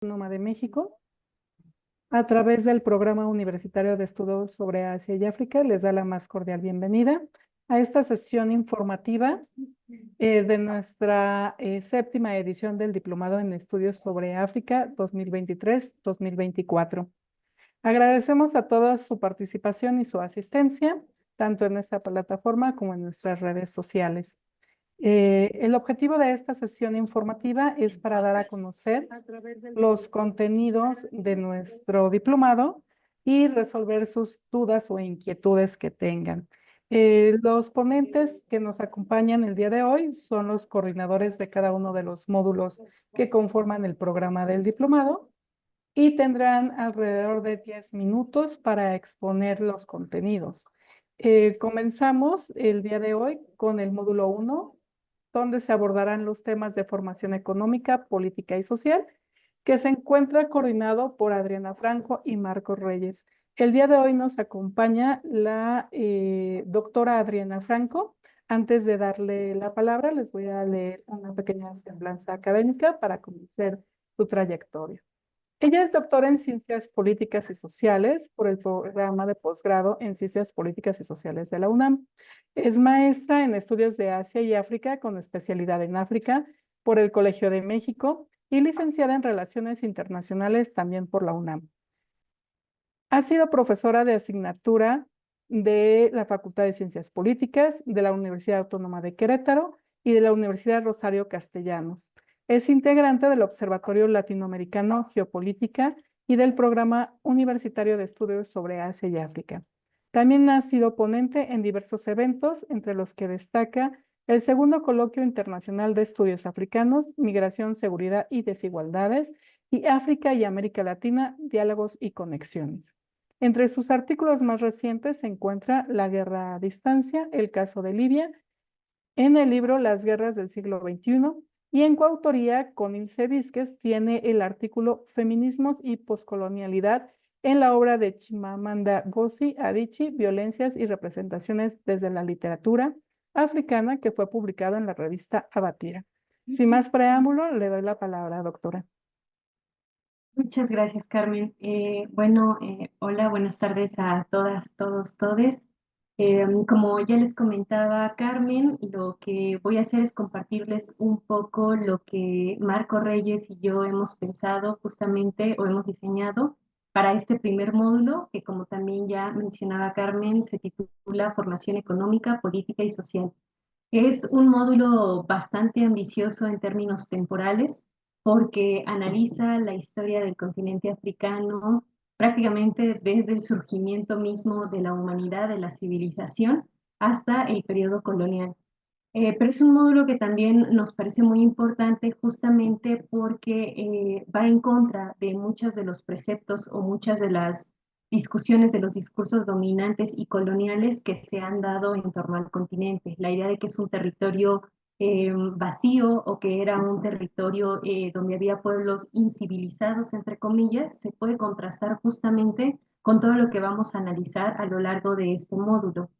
Autónoma de México, a través del Programa Universitario de Estudios sobre Asia y África, les da la más cordial bienvenida a esta sesión informativa de nuestra séptima edición del Diplomado en Estudios sobre África 2023-2024. Agradecemos a todos su participación y su asistencia, tanto en esta plataforma como en nuestras redes sociales. El objetivo de esta sesión informativa es para dar a conocer los contenidos de nuestro diplomado y resolver sus dudas o inquietudes que tengan. Los ponentes que nos acompañan el día de hoy son los coordinadores de cada uno de los módulos que conforman el programa del diplomado y tendrán alrededor de 10 minutos para exponer los contenidos. Comenzamos el día de hoy con el módulo 1, donde se abordarán los temas de formación económica, política y social, que se encuentra coordinado por Adriana Franco y Marcos Reyes. El día de hoy nos acompaña la doctora Adriana Franco. Antes de darle la palabra, les voy a leer una pequeña semblanza académica para conocer su trayectoria. Ella es doctora en Ciencias Políticas y Sociales por el programa de posgrado en Ciencias Políticas y Sociales de la UNAM. Es maestra en Estudios de Asia y África con especialidad en África por el Colegio de México y licenciada en Relaciones Internacionales también por la UNAM. Ha sido profesora de asignatura de la Facultad de Ciencias Políticas, de la Universidad Autónoma de Querétaro y de la Universidad Rosario Castellanos. Es integrante del Observatorio Latinoamericano Geopolítica y del Programa Universitario de Estudios sobre Asia y África. También ha sido ponente en diversos eventos, entre los que destaca el segundo Coloquio Internacional de Estudios Africanos, Migración, Seguridad y Desigualdades, y África y América Latina, Diálogos y Conexiones. Entre sus artículos más recientes se encuentra La guerra a distancia, el caso de Libia, en el libro Las guerras del siglo XXI, y en coautoría con Ilse Vizquez tiene el artículo Feminismos y poscolonialidad en la obra de Chimamanda Ngozi Adichie, Violencias y representaciones desde la literatura africana, que fue publicado en la revista Abatira. Sin más preámbulo, le doy la palabra, doctora. Muchas gracias, Carmen. Hola, buenas tardes a todas, todos, todes. Como ya les comentaba Carmen, lo que voy a hacer es compartirles un poco lo que Marco Reyes y yo hemos pensado justamente o hemos diseñado para este primer módulo, que como también ya mencionaba Carmen, se titula Formación Económica, Política y Social. Es un módulo bastante ambicioso en términos temporales porque analiza la historia del continente africano prácticamente desde el surgimiento mismo de la humanidad, de la civilización, hasta el periodo colonial. Pero es un módulo que también nos parece muy importante justamente porque va en contra de muchos de los preceptos o muchas de las discusiones de los discursos dominantes y coloniales que se han dado en torno al continente. La idea de que es un territorio vacío o que era un territorio donde había pueblos incivilizados, entre comillas, se puede contrastar justamente con todo lo que vamos a analizar a lo largo de este módulo.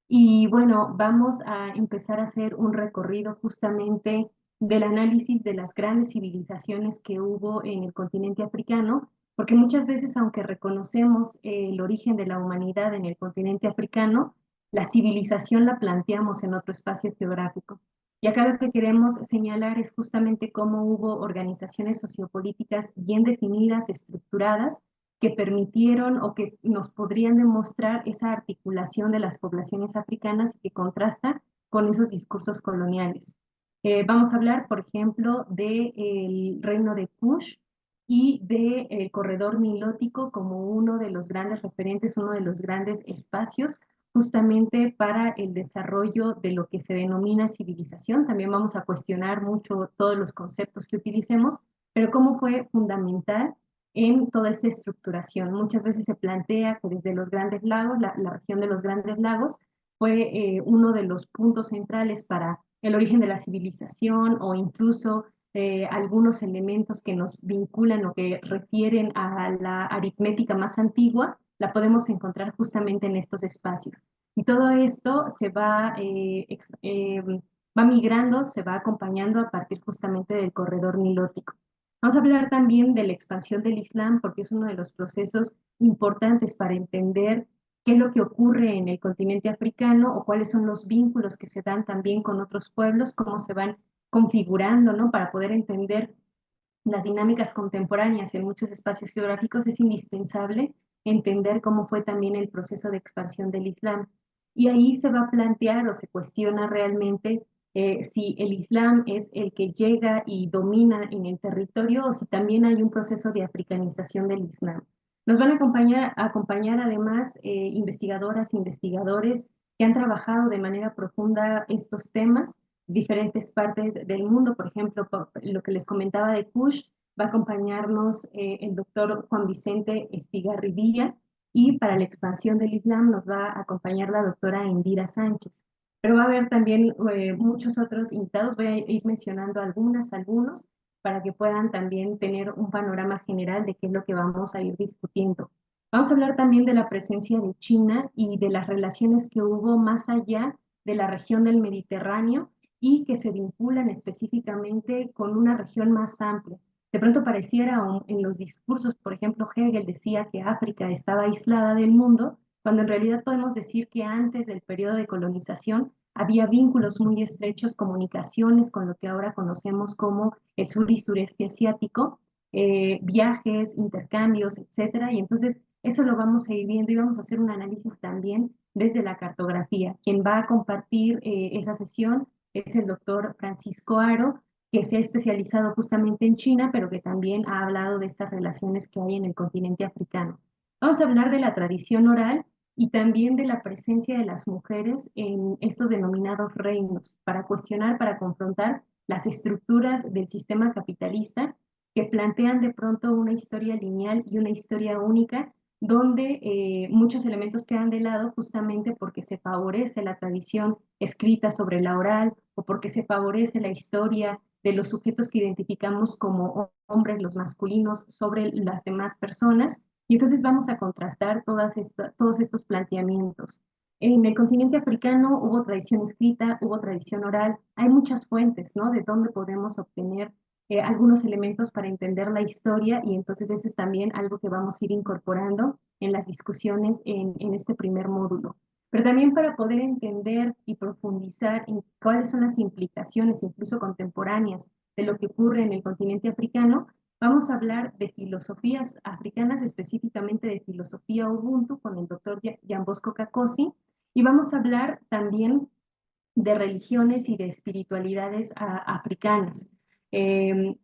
Y bueno, vamos a empezar a hacer un recorrido justamente del análisis de las grandes civilizaciones que hubo en el continente africano, porque muchas veces, aunque reconocemos el origen de la humanidad en el continente africano, la civilización la planteamos en otro espacio geográfico. Y acá lo que queremos señalar es justamente cómo hubo organizaciones sociopolíticas bien definidas, estructuradas, que permitieron o que nos podrían demostrar esa articulación de las poblaciones africanas y que contrasta con esos discursos coloniales. Vamos a hablar, por ejemplo, del reino de Kush y del corredor nilótico como uno de los grandes referentes, uno de los grandes espacios justamente para el desarrollo de lo que se denomina civilización. También vamos a cuestionar mucho todos los conceptos que utilicemos, pero cómo fue fundamental en toda esta estructuración. Muchas veces se plantea que desde los Grandes Lagos, la región de los Grandes Lagos, fue uno de los puntos centrales para el origen de la civilización o incluso algunos elementos que nos vinculan o que refieren a la aritmética más antigua, la podemos encontrar justamente en estos espacios. Y todo esto va migrando, se va acompañando a partir justamente del corredor nilótico. Vamos a hablar también de la expansión del Islam, porque es uno de los procesos importantes para entender qué es lo que ocurre en el continente africano o cuáles son los vínculos que se dan también con otros pueblos, cómo se van configurando, ¿no? Para poder entender las dinámicas contemporáneas en muchos espacios geográficos, es indispensable entender cómo fue también el proceso de expansión del Islam. Y ahí se va a plantear o se cuestiona realmente si el Islam es el que llega y domina en el territorio o si también hay un proceso de africanización del Islam. Nos van a acompañar además investigadoras e investigadores que han trabajado de manera profunda estos temas diferentes partes del mundo. Por ejemplo, por lo que les comentaba de Kush, va a acompañarnos el doctor Juan Vicente Estigarribía y para la expansión del Islam nos va a acompañar la doctora Indira Sánchez. Pero va a haber también muchos otros invitados, voy a ir mencionando algunos, para que puedan también tener un panorama general de qué es lo que vamos a ir discutiendo. Vamos a hablar también de la presencia de China y de las relaciones que hubo más allá de la región del Mediterráneo y que se vinculan específicamente con una región más amplia. De pronto pareciera en los discursos, por ejemplo, Hegel decía que África estaba aislada del mundo, cuando en realidad podemos decir que antes del periodo de colonización había vínculos muy estrechos, comunicaciones con lo que ahora conocemos como el sur y sureste asiático, viajes, intercambios, etcétera. Y entonces eso lo vamos a ir viendo y vamos a hacer un análisis también desde la cartografía. Quien va a compartir esa sesión es el doctor Francisco Aro, que se ha especializado justamente en China, pero que también ha hablado de estas relaciones que hay en el continente africano. Vamos a hablar de la tradición oral y también de la presencia de las mujeres en estos denominados reinos, para cuestionar, para confrontar las estructuras del sistema capitalista que plantean de pronto una historia lineal y una historia única donde muchos elementos quedan de lado justamente porque se favorece la tradición escrita sobre la oral o porque se favorece la historia de los sujetos que identificamos como hombres, los masculinos, sobre las demás personas. Y entonces vamos a contrastar todos estos planteamientos. En el continente africano hubo tradición escrita, hubo tradición oral, hay muchas fuentes, ¿no? De dónde podemos obtener algunos elementos para entender la historia y entonces eso es también algo que vamos a ir incorporando en las discusiones en este primer módulo. Pero también para poder entender y profundizar en cuáles son las implicaciones, incluso contemporáneas, de lo que ocurre en el continente africano, vamos a hablar de filosofías africanas, específicamente de filosofía Ubuntu, con el doctor Jan Bosco Kakosi, y vamos a hablar también de religiones y de espiritualidades africanas. Eh,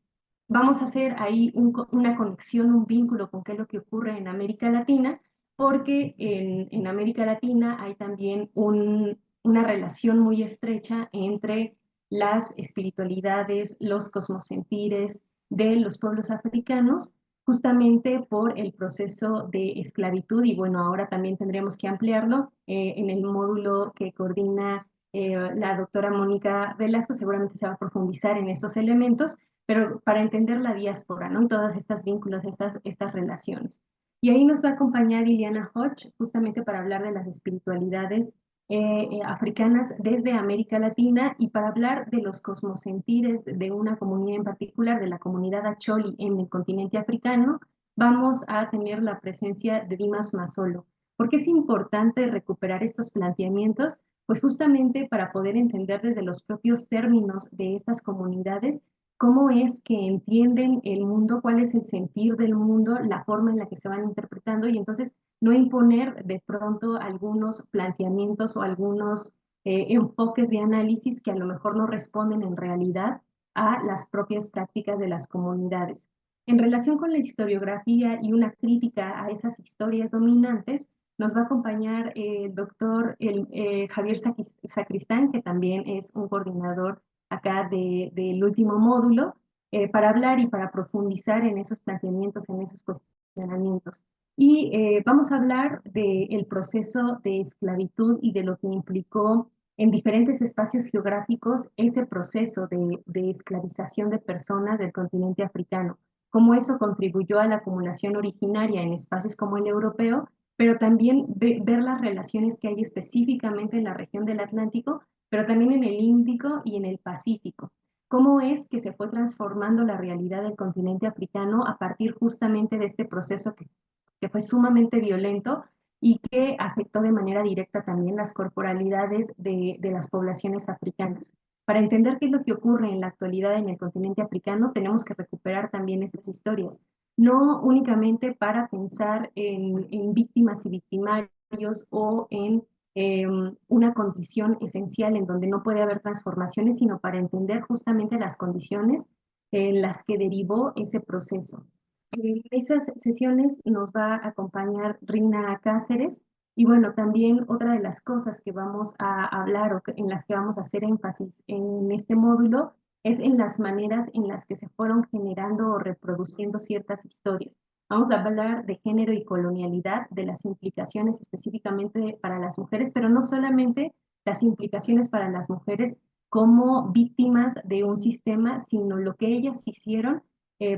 Vamos a hacer ahí una conexión, un vínculo con qué es lo que ocurre en América Latina, porque en América Latina hay también una relación muy estrecha entre las espiritualidades, los cosmosentires de los pueblos africanos, justamente por el proceso de esclavitud, y bueno, ahora también tendremos que ampliarlo en el módulo que coordina la doctora Mónica Velasco, seguramente se va a profundizar en esos elementos, pero para entender la diáspora, ¿no? Y todas estas vínculos, estas relaciones. Y ahí nos va a acompañar Iliana Hodge, justamente para hablar de las espiritualidades africanas desde América Latina y para hablar de los cosmosentires de una comunidad en particular, de la comunidad Acholi en el continente africano, vamos a tener la presencia de Dimas Masolo. ¿Por qué es importante recuperar estos planteamientos? Pues justamente para poder entender desde los propios términos de estas comunidades cómo es que entienden el mundo, cuál es el sentir del mundo, la forma en la que se van interpretando y entonces no imponer de pronto algunos planteamientos o algunos enfoques de análisis que a lo mejor no responden en realidad a las propias prácticas de las comunidades. En relación con la historiografía y una crítica a esas historias dominantes, nos va a acompañar el doctor Javier Sacristán, que también es un coordinador acá del último módulo, para hablar y para profundizar en esos planteamientos, en esos cuestionamientos. Y vamos a hablar del proceso de esclavitud y de lo que implicó en diferentes espacios geográficos ese proceso de esclavización de personas del continente africano, cómo eso contribuyó a la acumulación originaria en espacios como el europeo, pero también ver las relaciones que hay específicamente en la región del Atlántico, pero también en el Índico y en el Pacífico. cómo es que se fue transformando la realidad del continente africano a partir justamente de este proceso que fue sumamente violento y que afectó de manera directa también las corporalidades de las poblaciones africanas. Para entender qué es lo que ocurre en la actualidad en el continente africano, tenemos que recuperar también estas historias, no únicamente para pensar en víctimas y victimarios o en una condición esencial en donde no puede haber transformaciones, sino para entender justamente las condiciones en las que derivó ese proceso. En esas sesiones nos va a acompañar Rina Cáceres y bueno, también otra de las cosas que vamos a hablar o en las que vamos a hacer énfasis en este módulo es en las maneras en las que se fueron generando o reproduciendo ciertas historias. Vamos a hablar de género y colonialidad, de las implicaciones específicamente para las mujeres, pero no solamente las implicaciones para las mujeres como víctimas de un sistema, sino lo que ellas hicieron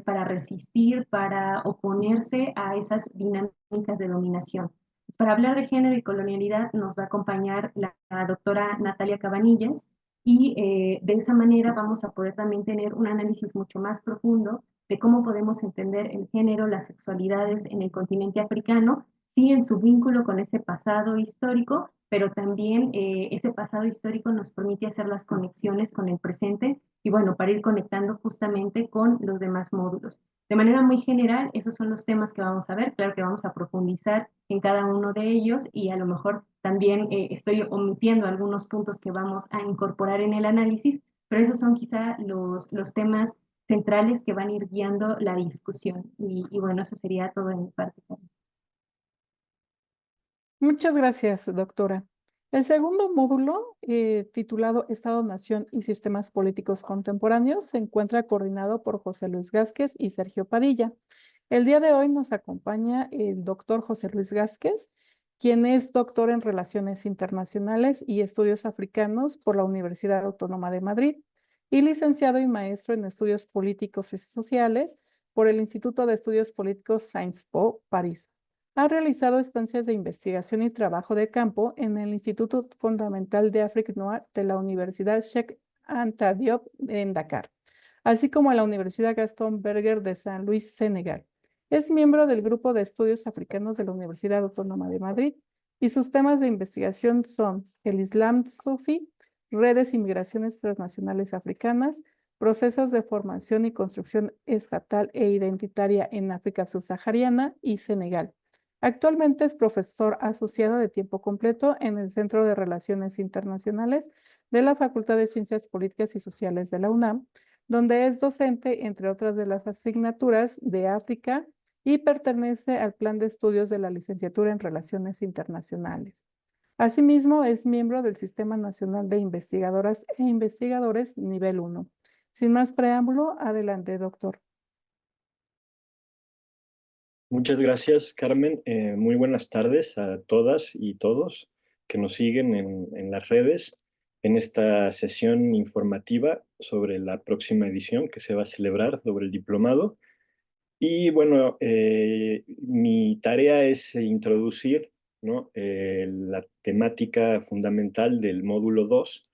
para resistir, para oponerse a esas dinámicas de dominación. Para hablar de género y colonialidad nos va a acompañar la doctora Natalia Cabanillas y de esa manera vamos a poder también tener un análisis mucho más profundo de cómo podemos entender el género, las sexualidades en el continente africano, sí en su vínculo con ese pasado histórico, pero también ese pasado histórico nos permite hacer las conexiones con el presente y bueno, para ir conectando justamente con los demás módulos. De manera muy general, esos son los temas que vamos a ver. Claro que vamos a profundizar en cada uno de ellos y a lo mejor también estoy omitiendo algunos puntos que vamos a incorporar en el análisis, pero esos son quizá los temas centrales que van a ir guiando la discusión. Y bueno, eso sería todo de mi parte. Muchas gracias, doctora. El segundo módulo, titulado Estado, Nación y Sistemas Políticos Contemporáneos, se encuentra coordinado por José Luis Gázquez y Sergio Padilla. El día de hoy nos acompaña el doctor José Luis Gázquez, quien es doctor en Relaciones Internacionales y Estudios Africanos por la Universidad Autónoma de Madrid y licenciado y maestro en Estudios Políticos y Sociales por el Instituto de Estudios Políticos Sciences Po, París. Ha realizado estancias de investigación y trabajo de campo en el Instituto Fundamental de Afrique Noire de la Universidad Cheikh Anta Diop en Dakar, así como en la Universidad Gaston Berger de San Luis, Senegal. Es miembro del Grupo de Estudios Africanos de la Universidad Autónoma de Madrid y sus temas de investigación son el Islam sufí, redes y migraciones transnacionales africanas, procesos de formación y construcción estatal e identitaria en África subsahariana y Senegal. Actualmente es profesor asociado de tiempo completo en el Centro de Relaciones Internacionales de la Facultad de Ciencias Políticas y Sociales de la UNAM, donde es docente, entre otras de las asignaturas, de África y pertenece al plan de estudios de la licenciatura en Relaciones Internacionales. Asimismo, es miembro del Sistema Nacional de Investigadoras e Investigadores Nivel 1. Sin más preámbulo, adelante, doctor. Muchas gracias, Carmen. Muy buenas tardes a todas y todos que nos siguen en las redes en esta sesión informativa sobre la próxima edición que se va a celebrar sobre el diplomado. Y bueno, mi tarea es introducir, ¿no? La temática fundamental del módulo 2,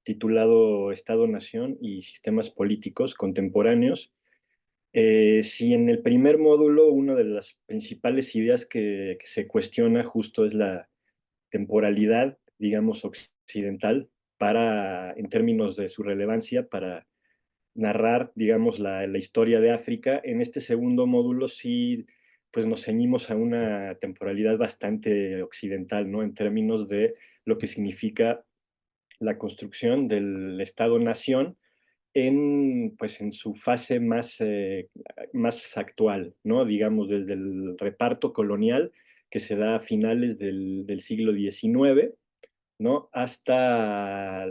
titulado Estado-Nación y Sistemas Políticos Contemporáneos. Si en el primer módulo una de las principales ideas que se cuestiona justo es la temporalidad, digamos, occidental, en términos de su relevancia para narrar, digamos, la historia de África. En este segundo módulo sí, pues nos ceñimos a una temporalidad bastante occidental, ¿no? En términos de lo que significa la construcción del Estado-Nación pues en su fase más actual, ¿no? Digamos, desde el reparto colonial que se da a finales del siglo XIX, ¿no? Hasta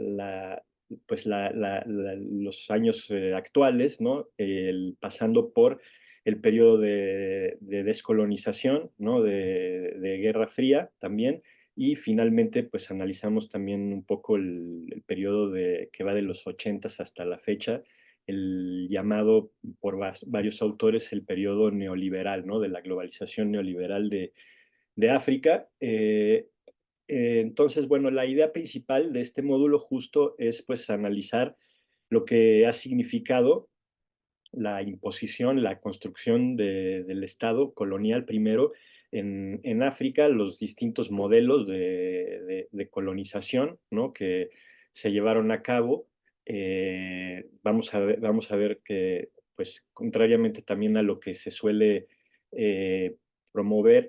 pues los años actuales, ¿no? Pasando por el periodo de descolonización, ¿no? De Guerra Fría también, y finalmente pues analizamos también un poco el periodo que va de los 80 hasta la fecha, el llamado por varios autores el periodo neoliberal, ¿no? De la globalización neoliberal de África. Entonces, bueno, la idea principal de este módulo justo es pues analizar lo que ha significado la imposición, la construcción del Estado colonial primero en África, los distintos modelos de colonización, ¿no?, que se llevaron a cabo. Vamos a ver que, pues, contrariamente también a lo que se suele eh, promover,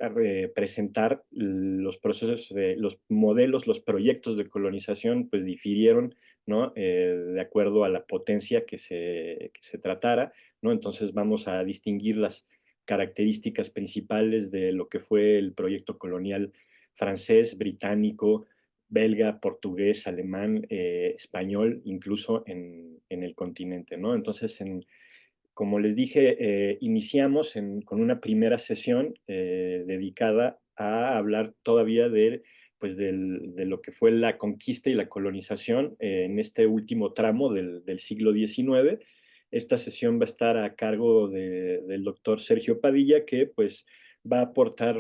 presentar, los procesos, los modelos, los proyectos de colonización, pues difirieron, ¿no?, de acuerdo a la potencia que se tratara, ¿no? Entonces vamos a distinguir las características principales de lo que fue el proyecto colonial francés, británico, belga, portugués, alemán, español, incluso en el continente, ¿no? Entonces, como les dije, iniciamos con una primera sesión dedicada a hablar todavía pues de lo que fue la conquista y la colonización en este último tramo del siglo XIX. Esta sesión va a estar a cargo del doctor Sergio Padilla, que pues va a aportar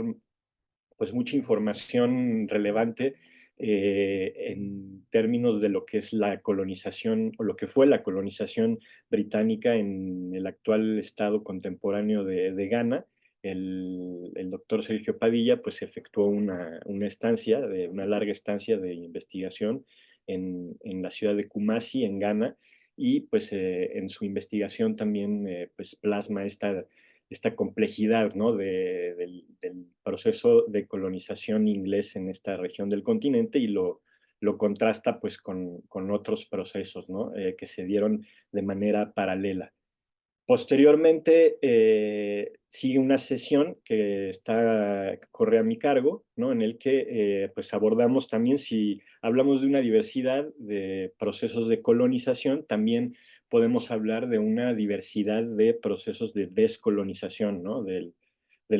pues mucha información relevante en términos de lo que es la colonización o lo que fue la colonización británica en el actual estado contemporáneo de Ghana. El doctor Sergio Padilla pues efectuó una larga estancia de investigación en la ciudad de Kumasi, en Ghana, y pues en su investigación también pues plasma esta complejidad, ¿no?, del proceso de colonización inglés en esta región del continente, y lo contrasta pues con otros procesos, ¿no?, que se dieron de manera paralela. Posteriormente sigue una sesión que corre a mi cargo, ¿no?, en el que pues abordamos también, si hablamos de una diversidad de procesos de colonización, también podemos hablar de una diversidad de procesos de descolonización, ¿no?, del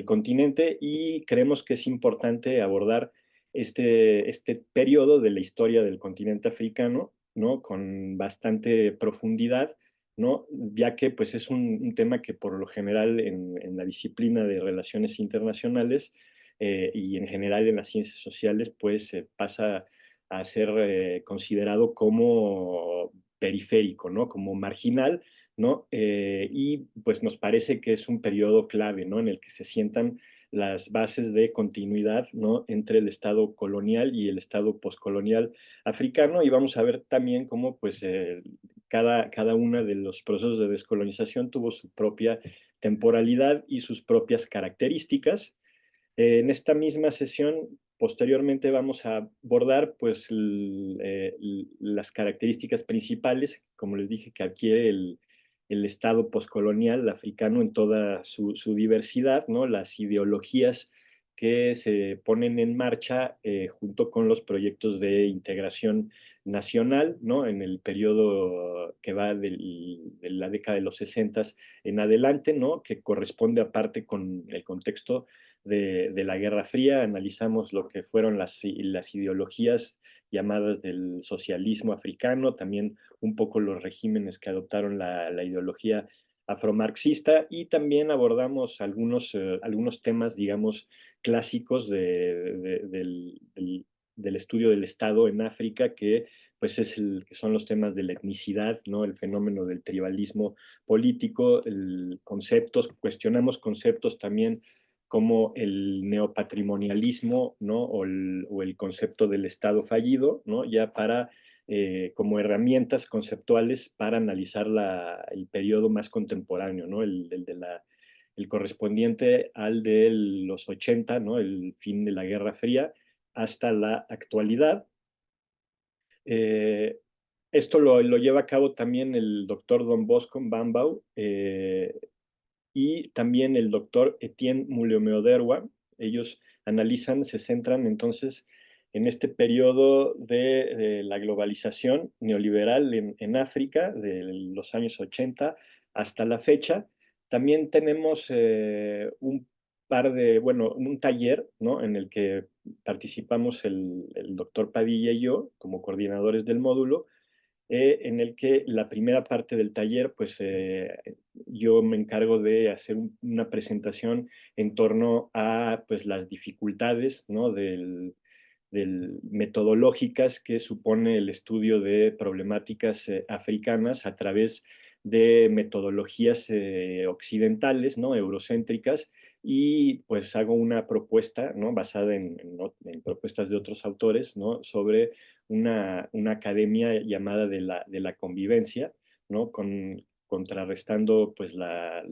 continente, y creemos que es importante abordar este periodo de la historia del continente africano, ¿no?, con bastante profundidad, ¿no?, ya que pues es un tema que por lo general en la disciplina de relaciones internacionales y en general en las ciencias sociales pues pasa a ser considerado como periférico, ¿no?, como marginal, ¿no? Y pues nos parece que es un periodo clave, ¿no?, en el que se sientan las bases de continuidad, ¿no?, entre el Estado colonial y el Estado poscolonial africano, y vamos a ver también cómo pues cada uno de los procesos de descolonización tuvo su propia temporalidad y sus propias características. En esta misma sesión, posteriormente vamos a abordar pues las características principales, como les dije, que adquiere el Estado poscolonial africano en toda su diversidad, ¿no?, las ideologías que se ponen en marcha junto con los proyectos de integración nacional, ¿no?, en el periodo que va de la década de los 60 en adelante, ¿no?, que corresponde aparte con el contexto de la Guerra Fría. Analizamos lo que fueron las ideologías llamadas del socialismo africano, también un poco los regímenes que adoptaron la ideología afromarxista, y también abordamos algunos temas, digamos, clásicos del estudio del Estado en África, que pues que son los temas de la etnicidad, ¿no?, el fenómeno del tribalismo político, cuestionamos conceptos también como el neopatrimonialismo, ¿no?, o el concepto del Estado fallido, ¿no?, ya como herramientas conceptuales para analizar el periodo más contemporáneo, ¿no?, el correspondiente al de los 80, ¿no?, el fin de la Guerra Fría, hasta la actualidad. Eh, Esto lo lleva a cabo también el doctor Don Bosco Mbambau, y también el doctor Etienne Muleomeoderwa. Ellos se centran entonces en este periodo de la globalización neoliberal en África, de los años 80 hasta la fecha. También tenemos un taller, ¿no?, en el que participamos el doctor Padilla y yo como coordinadores del módulo, en el que la primera parte del taller, pues yo me encargo de hacer una presentación en torno a pues, las dificultades, ¿no?, metodológicas que supone el estudio de problemáticas africanas a través de metodologías occidentales, ¿no? Eurocéntricas, y pues hago una propuesta, ¿no? Basada en propuestas de otros autores, ¿no? Sobre una academia llamada de la convivencia, ¿no? Contrarrestando pues las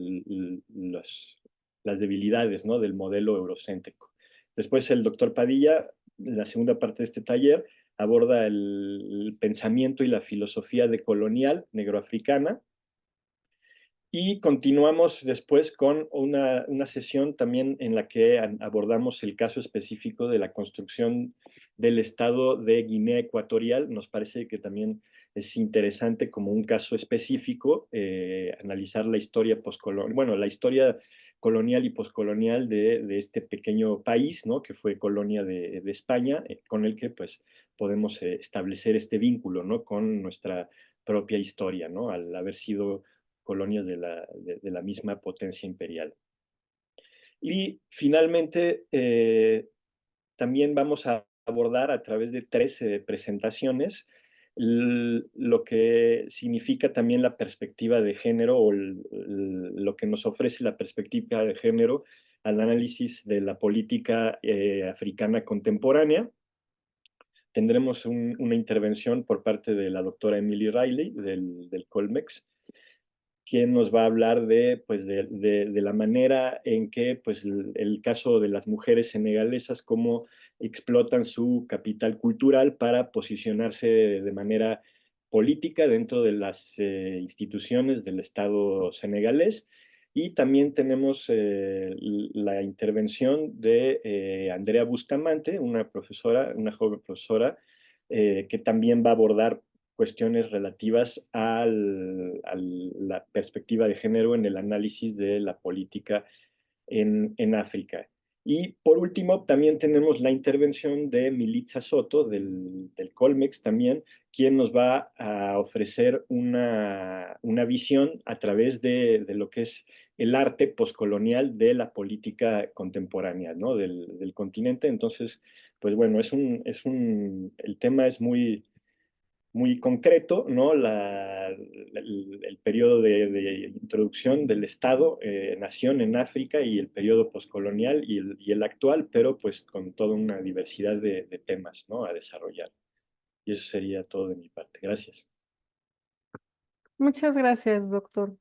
debilidades, ¿no? Del modelo eurocéntrico. Después el doctor Padilla, la segunda parte de este taller, aborda el pensamiento y la filosofía decolonial negroafricana. Y continuamos después con una sesión también en la que abordamos el caso específico de la construcción del Estado de Guinea Ecuatorial. Nos parece que también es interesante como un caso específico analizar la historia postcolonial, bueno, la historia colonial y postcolonial de este pequeño país, ¿no? Que fue colonia de España, con el que pues podemos establecer este vínculo, ¿no? Con nuestra propia historia, ¿no? Al haber sido colonias de la misma potencia imperial. Y finalmente, también vamos a abordar a través de 3 presentaciones lo que significa también la perspectiva de género o lo que nos ofrece la perspectiva de género al análisis de la política africana contemporánea. Tendremos una intervención por parte de la doctora Emily Riley del Colmex, quien nos va a hablar pues, de la manera en que pues, el caso de las mujeres senegalesas, cómo explotan su capital cultural para posicionarse de manera política dentro de las instituciones del Estado senegalés. Y también tenemos la intervención de Andrea Bustamante, una joven profesora, que también va a abordar cuestiones relativas a la perspectiva de género en el análisis de la política en África. Y por último, también tenemos la intervención de Militza Soto del Colmex también, quien nos va a ofrecer una visión a través de lo que es el arte postcolonial de la política contemporánea, ¿no? del continente. Entonces, pues bueno, el tema es muy concreto, ¿no? El periodo de introducción del Estado-nación en África y el periodo postcolonial y el actual, pero pues con toda una diversidad de temas, ¿no? A desarrollar. Y eso sería todo de mi parte. Gracias. Muchas gracias, doctor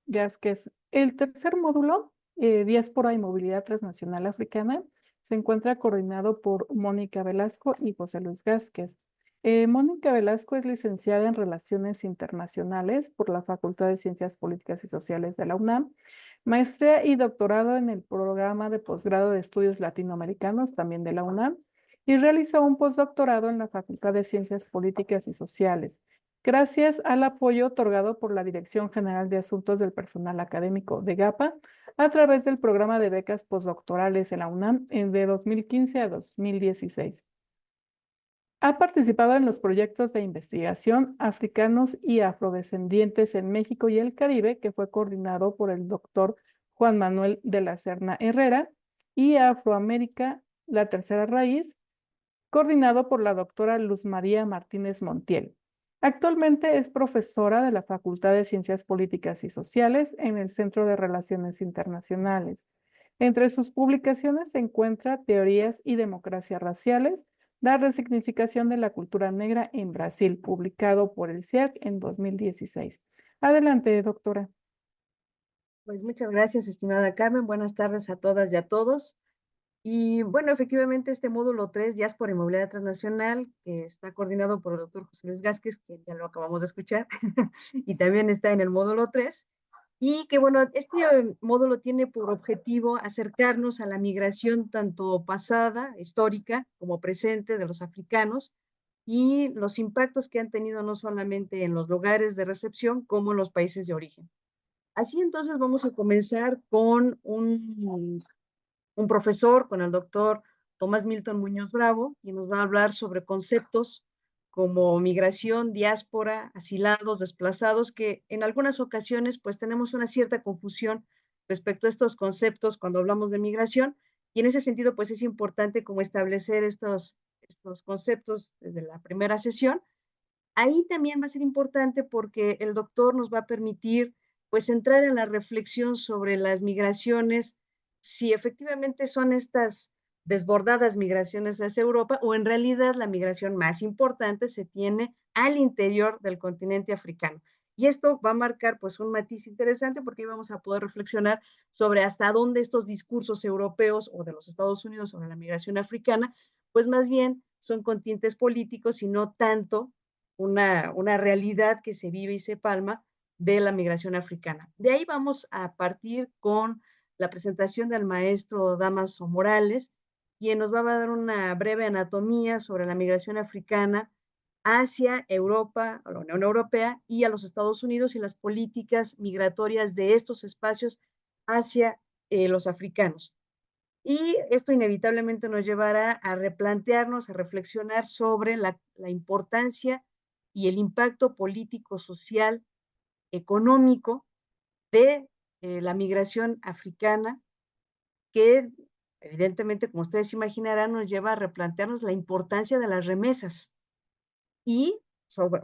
Gázquez. El tercer módulo, Diáspora y Movilidad Transnacional Africana, se encuentra coordinado por Mónica Velasco y José Luis Gázquez. Mónica Velasco es licenciada en Relaciones Internacionales por la Facultad de Ciencias Políticas y Sociales de la UNAM, maestría y doctorado en el programa de posgrado de Estudios Latinoamericanos, también de la UNAM, y realizó un postdoctorado en la Facultad de Ciencias Políticas y Sociales, gracias al apoyo otorgado por la Dirección General de Asuntos del Personal Académico de GAPA a través del programa de becas postdoctorales en la UNAM de 2015 a 2016. Ha participado en los proyectos de investigación africanos y afrodescendientes en México y el Caribe, que fue coordinado por el doctor Juan Manuel de la Serna Herrera, y Afroamérica, la tercera raíz, coordinado por la doctora Luz María Martínez Montiel. Actualmente es profesora de la Facultad de Ciencias Políticas y Sociales en el Centro de Relaciones Internacionales. Entre sus publicaciones se encuentra Teorías y Democracias Raciales, la resignificación de la cultura negra en Brasil, publicado por el CIAC en 2016. Adelante, doctora. Pues muchas gracias, estimada Carmen. Buenas tardes a todas y a todos. Y bueno, efectivamente, este módulo 3, Diáspora y Movilidad Transnacional, que está coordinado por el doctor José Luis Gázquez, que ya lo acabamos de escuchar, y también está en el módulo 3. Y que bueno, este módulo tiene por objetivo acercarnos a la migración tanto pasada, histórica, como presente de los africanos y los impactos que han tenido no solamente en los lugares de recepción como en los países de origen. Así entonces vamos a comenzar con un profesor, con el doctor Tomás Milton Muñoz Bravo, y nos va a hablar sobre conceptos como migración, diáspora, asilados, desplazados, que en algunas ocasiones pues tenemos una cierta confusión respecto a estos conceptos cuando hablamos de migración, y en ese sentido pues es importante como establecer estos conceptos desde la primera sesión. Ahí también va a ser importante porque el doctor nos va a permitir, pues, entrar en la reflexión sobre las migraciones, si efectivamente son estas desbordadas migraciones hacia Europa o en realidad la migración más importante se tiene al interior del continente africano. Y esto va a marcar, pues, un matiz interesante porque ahí vamos a poder reflexionar sobre hasta dónde estos discursos europeos o de los Estados Unidos sobre la migración africana, pues, más bien son con tintes políticos y no tanto una realidad que se vive y se palma de la migración africana. De ahí vamos a partir con la presentación del maestro Damaso Morales, quien nos va a dar una breve anatomía sobre la migración africana hacia Europa, a la Unión Europea y a los Estados Unidos y las políticas migratorias de estos espacios hacia los africanos. Y esto inevitablemente nos llevará a replantearnos, a reflexionar sobre la importancia y el impacto político, social, económico de la migración africana, que evidentemente, como ustedes imaginarán, nos lleva a replantearnos la importancia de las remesas y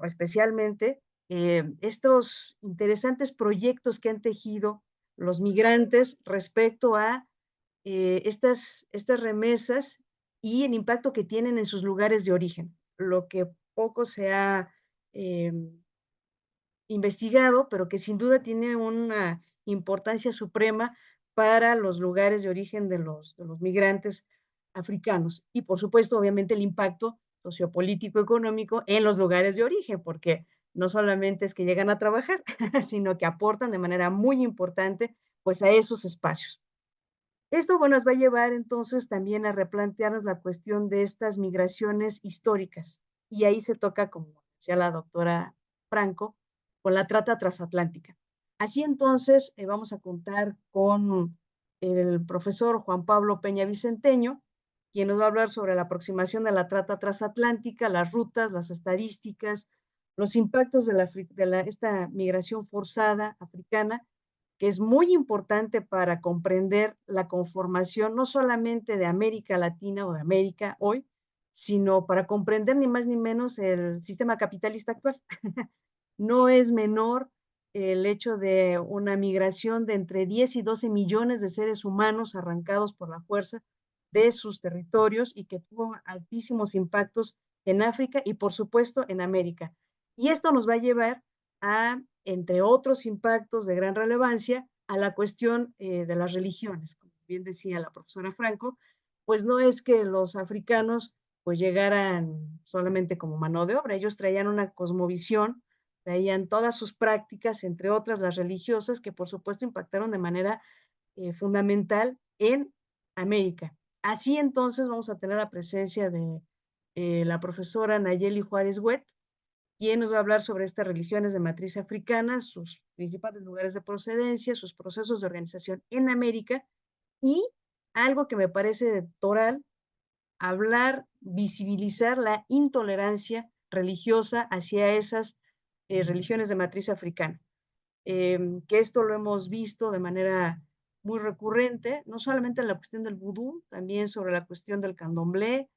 especialmente estos interesantes proyectos que han tejido los migrantes respecto a estas remesas y el impacto que tienen en sus lugares de origen, lo que poco se ha investigado, pero que sin duda tiene una importancia suprema para los lugares de origen de los migrantes africanos. Y por supuesto, obviamente, el impacto sociopolítico económico en los lugares de origen, porque no solamente es que llegan a trabajar, sino que aportan de manera muy importante pues a esos espacios. Esto, bueno, nos va a llevar entonces también a replantearnos la cuestión de estas migraciones históricas. Y ahí se toca, como decía la doctora Franco, con la trata transatlántica. Así entonces vamos a contar con el profesor Juan Pablo Peña Vicenteño, quien nos va a hablar sobre la aproximación de la trata transatlántica, las rutas, las estadísticas, los impactos de esta migración forzada africana, que es muy importante para comprender la conformación no solamente de América Latina o de América hoy, sino para comprender ni más ni menos el sistema capitalista actual. No es menor el hecho de una migración de entre 10 y 12 millones de seres humanos arrancados por la fuerza de sus territorios y que tuvo altísimos impactos en África y por supuesto en América. Y esto nos va a llevar a, entre otros impactos de gran relevancia, a la cuestión de las religiones. Como bien decía la profesora Franco, pues no es que los africanos pues llegaran solamente como mano de obra, ellos traían una cosmovisión, traían todas sus prácticas, entre otras las religiosas, que por supuesto impactaron de manera fundamental en América. Así entonces vamos a tener la presencia de la profesora Nayeli Juárez Huet, quien nos va a hablar sobre estas religiones de matriz africana, sus principales lugares de procedencia, sus procesos de organización en América y algo que me parece toral, hablar, visibilizar la intolerancia religiosa hacia esas religiones de matriz africana. Que esto lo hemos visto de manera muy recurrente, no solamente en la cuestión del vudú, también sobre la cuestión del candomblé,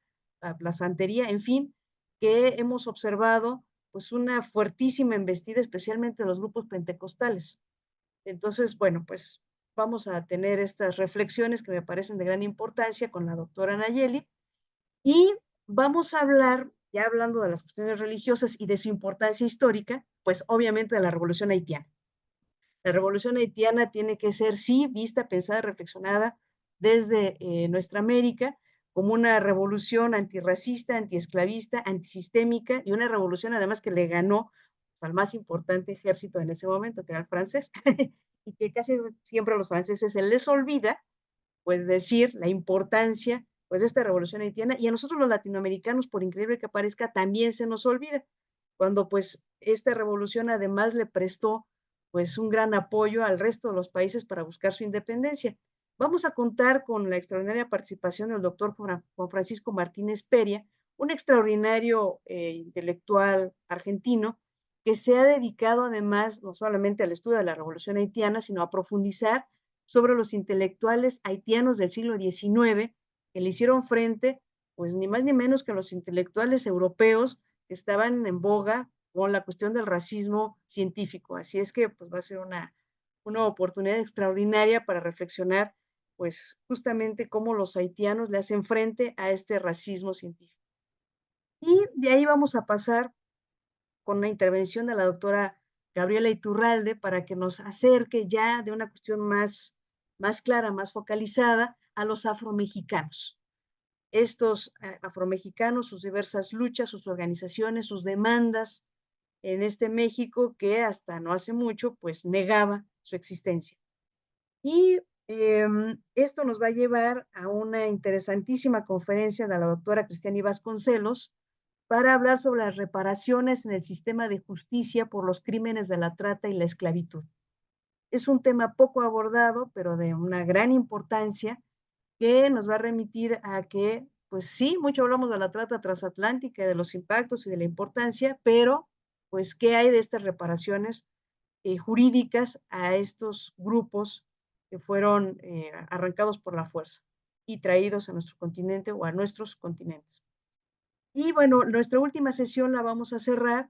la santería, en fin, que hemos observado pues una fuertísima embestida, especialmente de los grupos pentecostales. Entonces, bueno, pues vamos a tener estas reflexiones que me parecen de gran importancia con la doctora Nayeli y vamos a hablar, ya hablando de las cuestiones religiosas y de su importancia histórica, pues obviamente de la Revolución Haitiana. La Revolución Haitiana tiene que ser, sí, vista, pensada, reflexionada desde nuestra América como una revolución antirracista, antiesclavista, antisistémica y una revolución además que le ganó al más importante ejército en ese momento, que era el francés, y que casi siempre a los franceses se les olvida, pues decir la importancia pues de esta revolución haitiana y a nosotros los latinoamericanos, por increíble que parezca, también se nos olvida, cuando pues esta revolución además le prestó pues un gran apoyo al resto de los países para buscar su independencia. Vamos a contar con la extraordinaria participación del doctor Juan Francisco Martínez Peria, un extraordinario intelectual argentino que se ha dedicado además no solamente al estudio de la revolución haitiana, sino a profundizar sobre los intelectuales haitianos del siglo XIX que le hicieron frente pues ni más ni menos que los intelectuales europeos que estaban en boga con la cuestión del racismo científico. Así es que pues va a ser una oportunidad extraordinaria para reflexionar pues justamente cómo los haitianos le hacen frente a este racismo científico. Y de ahí vamos a pasar con una intervención de la doctora Gabriela Iturralde para que nos acerque ya de una cuestión más clara, más focalizada a los afromexicanos. Estos afromexicanos, sus diversas luchas, sus organizaciones, sus demandas en este México que hasta no hace mucho pues negaba su existencia. Y esto nos va a llevar a una interesantísima conferencia de la doctora Cristiani Vasconcelos para hablar sobre las reparaciones en el sistema de justicia por los crímenes de la trata y la esclavitud. Es un tema poco abordado, pero de una gran importancia que nos va a remitir a que, pues sí, mucho hablamos de la trata transatlántica, de los impactos y de la importancia, pero pues, ¿qué hay de estas reparaciones jurídicas a estos grupos que fueron arrancados por la fuerza y traídos a nuestro continente o a nuestros continentes? Y bueno, nuestra última sesión la vamos a cerrar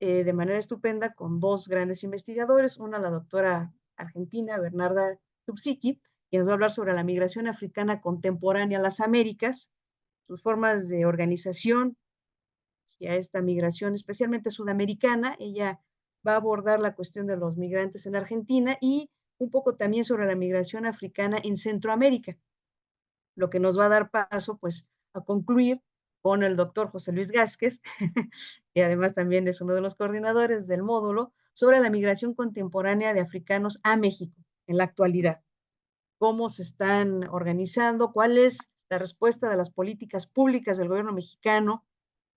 de manera estupenda con dos grandes investigadores, una la doctora argentina Bernarda Tupsiki, que nos va a hablar sobre la migración africana contemporánea a las Américas, sus formas de organización hacia esta migración, especialmente sudamericana. Ella va a abordar la cuestión de los migrantes en Argentina y un poco también sobre la migración africana en Centroamérica, lo que nos va a dar paso pues a concluir con el doctor José Luis Gázquez, que además también es uno de los coordinadores del módulo, sobre la migración contemporánea de africanos a México en la actualidad. Cómo se están organizando, cuál es la respuesta de las políticas públicas del gobierno mexicano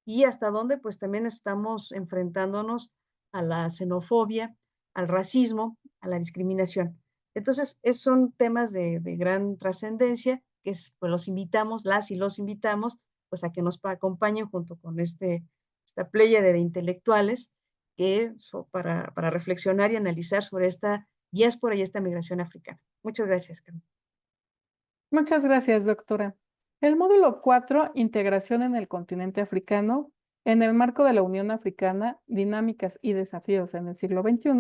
y hasta dónde pues también estamos enfrentándonos a la xenofobia, al racismo, a la discriminación. Entonces, son temas de gran trascendencia que pues los invitamos, las y los invitamos, pues a que nos acompañen junto con esta pléyade de intelectuales que para reflexionar y analizar sobre esta diáspora y esta migración africana. Muchas gracias, Carmen. Muchas gracias, doctora. El módulo 4, Integración en el continente africano, en el marco de la Unión Africana, Dinámicas y Desafíos en el siglo XXI,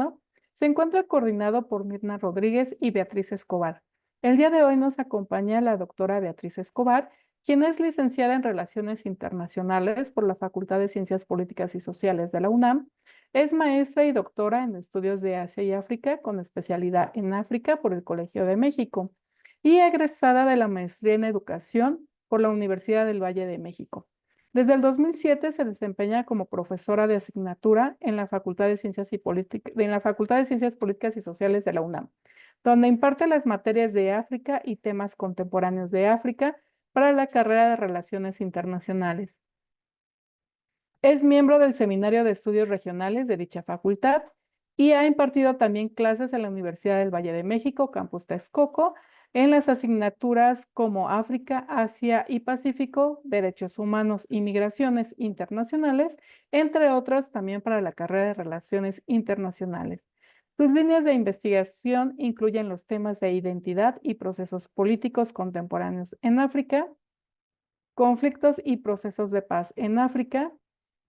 se encuentra coordinado por Mirna Rodríguez y Beatriz Escobar. El día de hoy nos acompaña la doctora Beatriz Escobar, quien es licenciada en Relaciones Internacionales por la Facultad de Ciencias Políticas y Sociales de la UNAM. Es maestra y doctora en Estudios de Asia y África, con especialidad en África por el Colegio de México, y egresada de la maestría en Educación por la Universidad del Valle de México. Desde el 2007 se desempeña como profesora de asignatura en la Facultad de Ciencias Políticas y Sociales de la UNAM, donde imparte las materias de África y temas contemporáneos de África para la carrera de Relaciones Internacionales. Es miembro del Seminario de Estudios Regionales de dicha facultad y ha impartido también clases en la Universidad del Valle de México, Campus Texcoco, en las asignaturas como África, Asia y Pacífico, Derechos Humanos y Migraciones Internacionales, entre otras también para la carrera de Relaciones Internacionales. Sus líneas de investigación incluyen los temas de identidad y procesos políticos contemporáneos en África, conflictos y procesos de paz en África,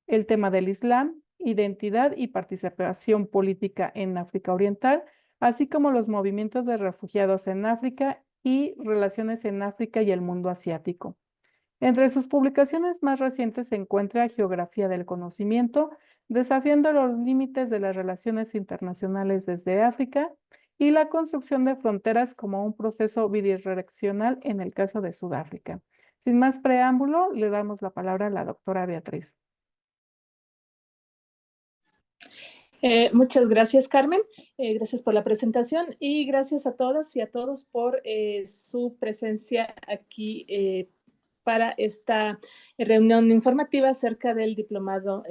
el tema del Islam, identidad y participación política en África Oriental, así como los movimientos de refugiados en África y relaciones en África y el mundo asiático. Entre sus publicaciones más recientes se encuentra Geografía del Conocimiento, desafiando los límites de las relaciones internacionales desde África, y la construcción de fronteras como un proceso bidireccional en el caso de Sudáfrica. Sin más preámbulo, le damos la palabra a la doctora Beatriz. Muchas gracias, Carmen. Gracias por la presentación y gracias a todas y a todos por su presencia aquí para esta reunión informativa acerca del diplomado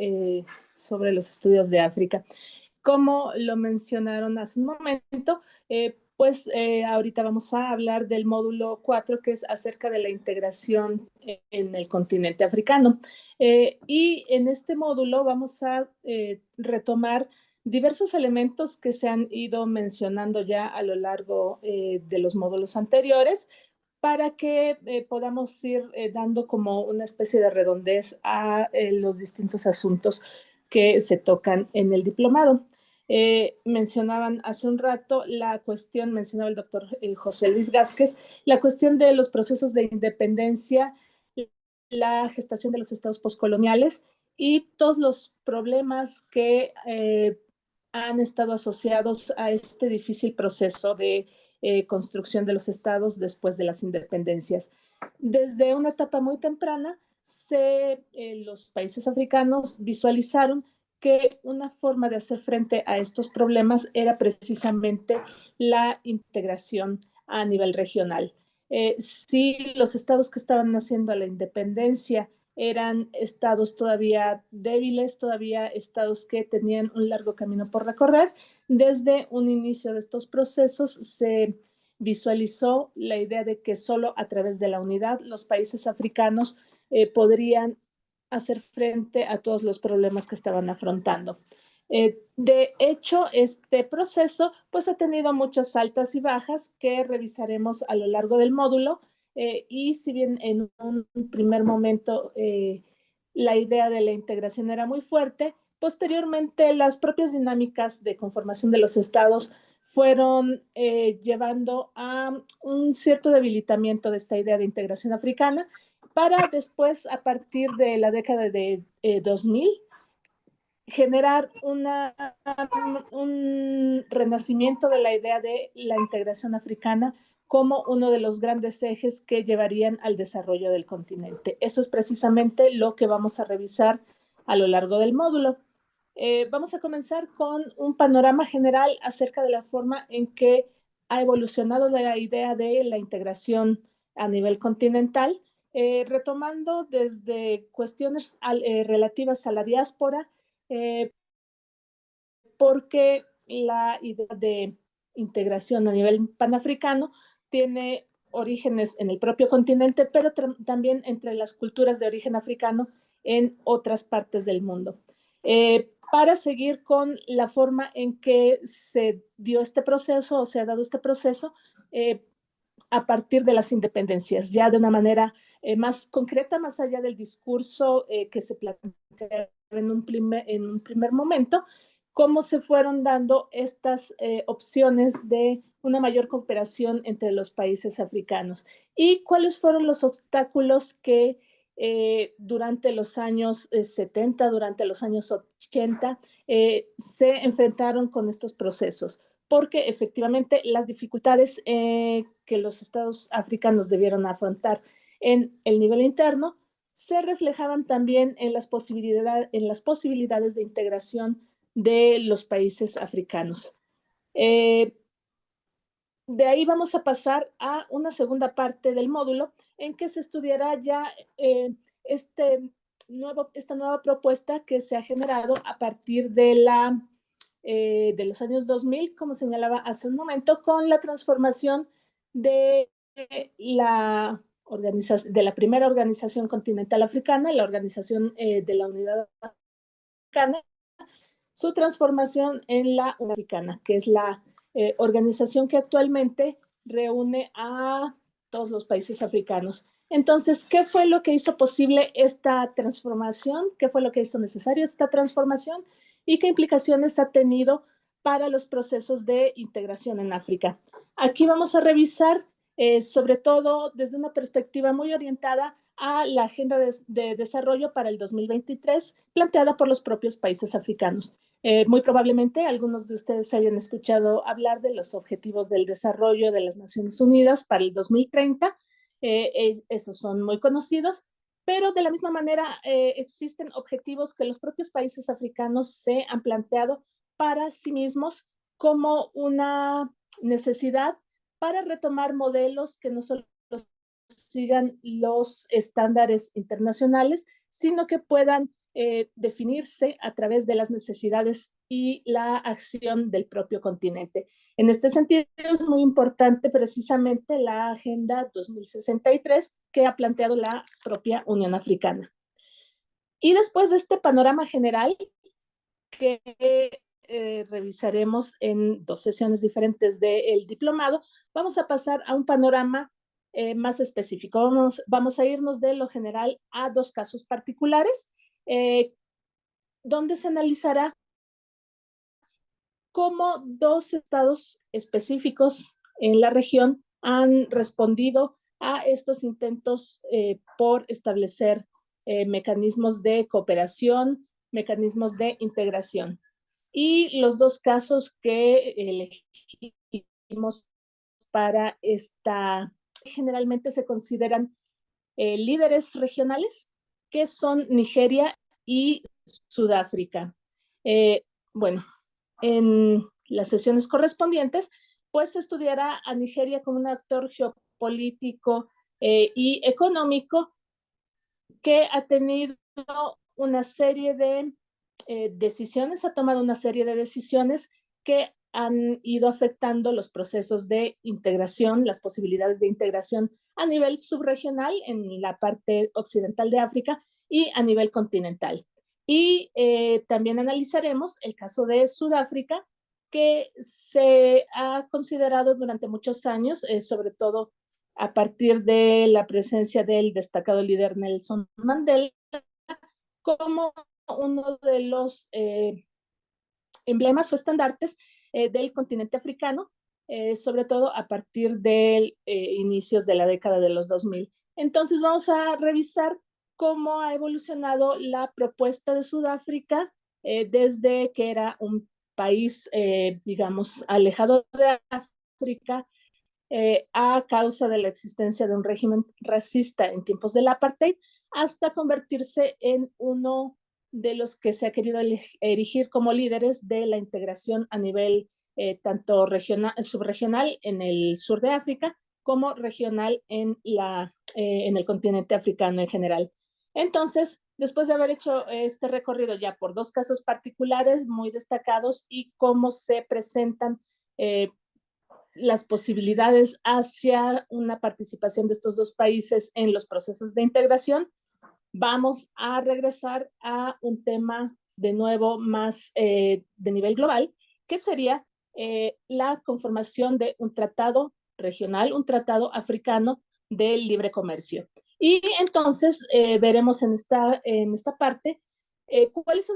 sobre los estudios de África. Como lo mencionaron hace un momento, ahorita vamos a hablar del módulo 4, que es acerca de la integración en el continente africano. Y en este módulo vamos a retomar diversos elementos que se han ido mencionando ya a lo largo de los módulos anteriores, para que podamos ir dando como una especie de redondez a los distintos asuntos que se tocan en el diplomado. Mencionaban hace un rato la cuestión, mencionaba el doctor José Luis Gázquez, la cuestión de los procesos de independencia, la gestación de los estados postcoloniales y todos los problemas que han estado asociados a este difícil proceso de construcción de los estados después de las independencias. Desde una etapa muy temprana, los países africanos visualizaron que una forma de hacer frente a estos problemas era precisamente la integración a nivel regional. Si los estados que estaban haciendo la independencia eran estados todavía débiles, todavía estados que tenían un largo camino por recorrer, desde un inicio de estos procesos se visualizó la idea de que solo a través de la unidad los países africanos podrían hacer frente a todos los problemas que estaban afrontando. De hecho, este proceso pues ha tenido muchas altas y bajas que revisaremos a lo largo del módulo, y si bien en un primer momento la idea de la integración era muy fuerte, posteriormente las propias dinámicas de conformación de los estados fueron llevando a un cierto debilitamiento de esta idea de integración africana, para después, a partir de la década de 2000, generar un renacimiento de la idea de la integración africana como uno de los grandes ejes que llevarían al desarrollo del continente. Eso es precisamente lo que vamos a revisar a lo largo del módulo. Vamos a comenzar con un panorama general acerca de la forma en que ha evolucionado la idea de la integración a nivel continental, retomando desde cuestiones relativas a la diáspora, porque la idea de integración a nivel panafricano tiene orígenes en el propio continente, pero también entre las culturas de origen africano en otras partes del mundo. Para seguir con la forma en que se dio este proceso o se ha dado este proceso a partir de las independencias, ya de una manera más concreta, más allá del discurso que se plantea en un primer momento, cómo se fueron dando estas opciones de una mayor cooperación entre los países africanos y cuáles fueron los obstáculos que durante los años 70, durante los años 80, se enfrentaron con estos procesos, porque efectivamente las dificultades que los estados africanos debieron afrontar en el nivel interno se reflejaban también en las posibilidades de integración de los países africanos. De ahí vamos a pasar a una segunda parte del módulo en que se estudiará ya esta nueva propuesta que se ha generado a partir de los años 2000, como señalaba hace un momento, con la transformación de la primera organización continental africana, la Organización de la Unidad Africana, su transformación en la Unión Africana, que es la organización que actualmente reúne a todos los países africanos. Entonces, ¿qué fue lo que hizo posible esta transformación? ¿Qué fue lo que hizo necesaria esta transformación? ¿Y qué implicaciones ha tenido para los procesos de integración en África? Aquí vamos a revisar, sobre todo desde una perspectiva muy orientada a la agenda de desarrollo para el 2023 planteada por los propios países africanos. Muy probablemente algunos de ustedes hayan escuchado hablar de los objetivos del desarrollo de las Naciones Unidas para el 2030. Esos son muy conocidos, pero de la misma manera existen objetivos que los propios países africanos se han planteado para sí mismos como una necesidad para retomar modelos que no solo sigan los estándares internacionales, sino que puedan definirse a través de las necesidades y la acción del propio continente. En este sentido, es muy importante precisamente la Agenda 2063 que ha planteado la propia Unión Africana. Y después de este panorama general que revisaremos en 2 sesiones diferentes del diplomado, vamos a pasar a un panorama más específico. Vamos a irnos de lo general a 2 casos particulares, donde se analizará cómo 2 estados específicos en la región han respondido a estos intentos por establecer mecanismos de cooperación, mecanismos de integración. Y los 2 casos que elegimos para esta, generalmente se consideran líderes regionales, que son Nigeria y Sudáfrica. Bueno, en las sesiones correspondientes, pues se estudiará a Nigeria como un actor geopolítico y económico que ha tenido una serie de decisiones, ha tomado una serie de decisiones que han ido afectando los procesos de integración, las posibilidades de integración a nivel subregional en la parte occidental de África y a nivel continental. Y también analizaremos el caso de Sudáfrica, que se ha considerado durante muchos años, sobre todo a partir de la presencia del destacado líder Nelson Mandela, como uno de los emblemas o estandartes del continente africano, sobre todo a partir de inicios de la década de los 2000. Entonces vamos a revisar cómo ha evolucionado la propuesta de Sudáfrica desde que era un país, digamos, alejado de África, a causa de la existencia de un régimen racista en tiempos del apartheid, hasta convertirse en uno de los que se ha querido erigir como líderes de la integración a nivel tanto regional, subregional en el sur de África, como regional en el continente africano en general. Entonces, después de haber hecho este recorrido ya por 2 casos particulares muy destacados y cómo se presentan las posibilidades hacia una participación de estos 2 países en los procesos de integración, vamos a regresar a un tema de nuevo más de nivel global, que sería la conformación de un tratado regional, un tratado africano de libre comercio. Y entonces veremos en esta parte cuáles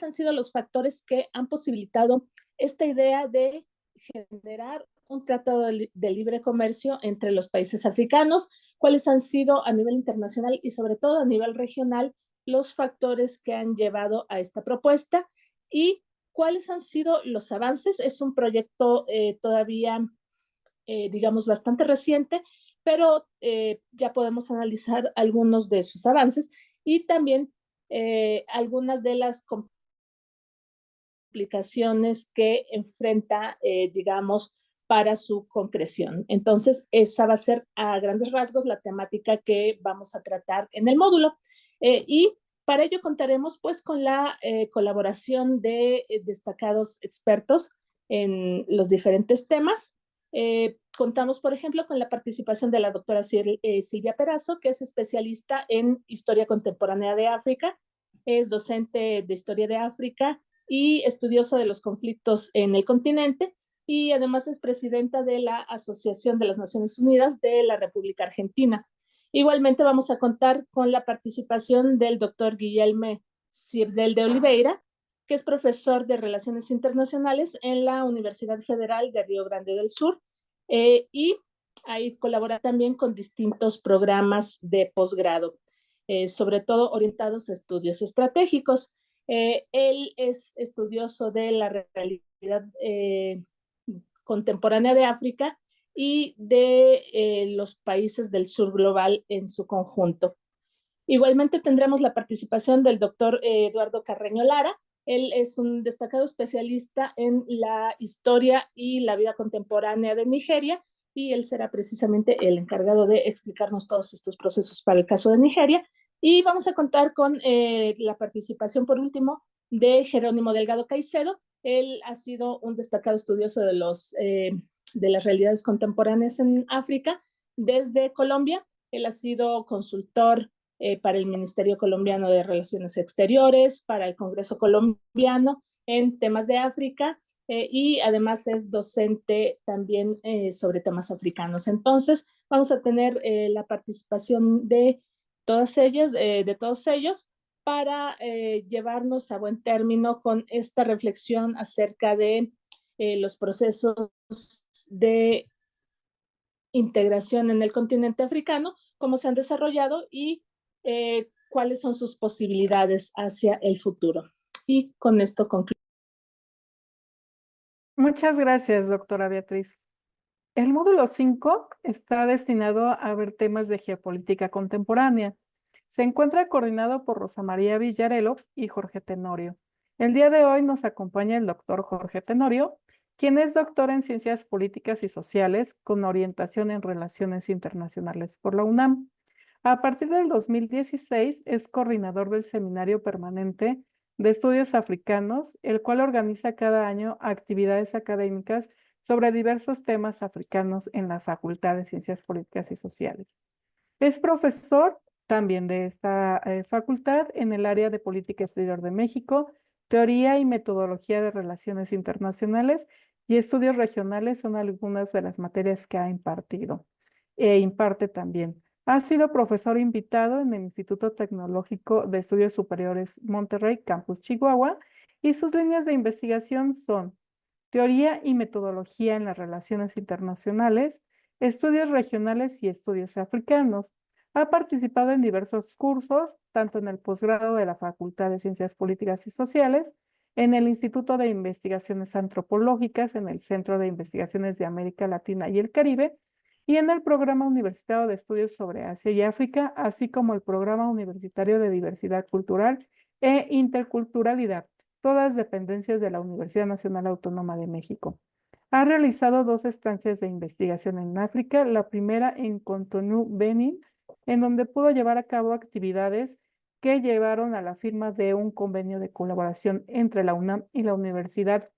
han sido los factores que han posibilitado esta idea de generar un tratado de libre comercio entre los países africanos, cuáles han sido a nivel internacional y sobre todo a nivel regional los factores que han llevado a esta propuesta y cuáles han sido los avances. Es un proyecto todavía, digamos, bastante reciente, pero ya podemos analizar algunos de sus avances y también algunas de las complicaciones que enfrenta, digamos, para su concreción. Entonces, esa va a ser a grandes rasgos la temática que vamos a tratar en el módulo. Y para ello contaremos pues con la colaboración de destacados expertos en los diferentes temas. Contamos, por ejemplo, con la participación de la doctora Silvia Perazo, que es especialista en historia contemporánea de África, es docente de historia de África y estudiosa de los conflictos en el continente, y además es presidenta de la Asociación de las Naciones Unidas de la República Argentina. Igualmente vamos a contar con la participación del doctor Guilherme Sirdel de Oliveira, que es profesor de Relaciones Internacionales en la Universidad Federal de Río Grande del Sur, y ahí colabora también con distintos programas de posgrado, sobre todo orientados a estudios estratégicos. Él es estudioso de la realidad contemporánea de África y de los países del sur global en su conjunto. Igualmente tendremos la participación del doctor Eduardo Carreño Lara. Él es un destacado especialista en la historia y la vida contemporánea de Nigeria, y él será precisamente el encargado de explicarnos todos estos procesos para el caso de Nigeria. Y vamos a contar con la participación, por último, de Jerónimo Delgado Caicedo. Él ha sido un destacado estudioso de las realidades contemporáneas en África desde Colombia. Él ha sido consultor para el Ministerio Colombiano de Relaciones Exteriores, para el Congreso Colombiano en temas de África, y además es docente también sobre temas africanos. Entonces, vamos a tener la participación de todos ellos para llevarnos a buen término con esta reflexión acerca de los procesos de integración en el continente africano, cómo se han desarrollado y cuáles son sus posibilidades hacia el futuro. Y con esto concluyo. Muchas gracias, doctora Beatriz. El módulo 5 está destinado a ver temas de geopolítica contemporánea. Se encuentra coordinado por Rosa María Villarelo y Jorge Tenorio. El día de hoy nos acompaña el doctor Jorge Tenorio, quien es doctor en Ciencias Políticas y Sociales con orientación en Relaciones Internacionales por la UNAM. A partir del 2016 es coordinador del Seminario Permanente de Estudios Africanos, el cual organiza cada año actividades académicas sobre diversos temas africanos en la Facultad de Ciencias Políticas y Sociales. Es profesor también de esta facultad en el área de Política Exterior de México, Teoría y Metodología de Relaciones Internacionales y Estudios Regionales son algunas de las materias que ha impartido e imparte también. Ha sido profesor invitado en el Instituto Tecnológico de Estudios Superiores Monterrey, Campus Chihuahua, y sus líneas de investigación son Teoría y Metodología en las Relaciones Internacionales, Estudios Regionales y Estudios Africanos. Ha participado en diversos cursos, tanto en el posgrado de la Facultad de Ciencias Políticas y Sociales, en el Instituto de Investigaciones Antropológicas, en el Centro de Investigaciones de América Latina y el Caribe, y en el Programa Universitario de Estudios sobre Asia y África, así como el Programa Universitario de Diversidad Cultural e Interculturalidad, todas dependencias de la Universidad Nacional Autónoma de México. Ha realizado 2 estancias de investigación en África, la primera en Cotonou, Benín, en donde pudo llevar a cabo actividades que llevaron a la firma de un convenio de colaboración entre la UNAM y la Universidad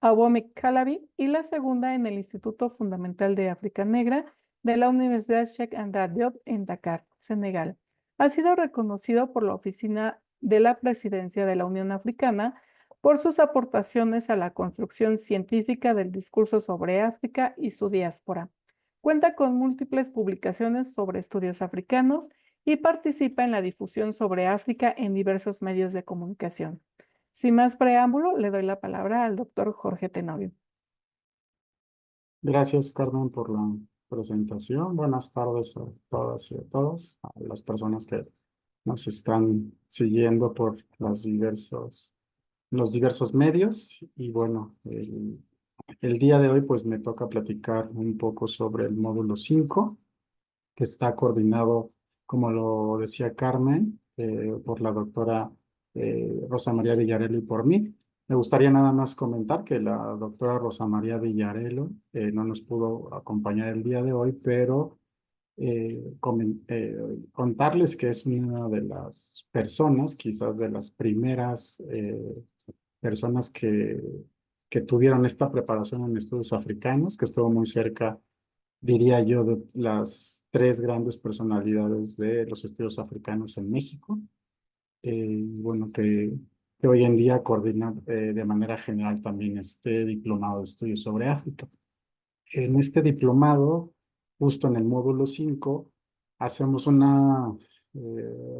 Abome Calabi, y la segunda en el Instituto Fundamental de África Negra de la Universidad Cheikh Anta Diop en Dakar, Senegal. Ha sido reconocido por la Oficina de la Presidencia de la Unión Africana por sus aportaciones a la construcción científica del discurso sobre África y su diáspora. Cuenta con múltiples publicaciones sobre estudios africanos y participa en la difusión sobre África en diversos medios de comunicación. Sin más preámbulo, le doy la palabra al doctor Jorge Tenorio. Gracias, Carmen, por la presentación. Buenas tardes a todas y a todos, a las personas que nos están siguiendo por los diversos medios. Y bueno, el día de hoy pues me toca platicar un poco sobre el módulo 5, que está coordinado, como lo decía Carmen, por la doctora Rosa María Villarelo y por mí. Me gustaría nada más comentar que la doctora Rosa María Villarelo no nos pudo acompañar el día de hoy, pero contarles que es una de las personas, quizás de las primeras personas que tuvieron esta preparación en estudios africanos, que estuvo muy cerca, diría yo, de las 3 grandes personalidades de los estudios africanos en México. Bueno, que hoy en día coordina de manera general también este diplomado de estudios sobre África. En este diplomado, justo en el módulo 5, hacemos una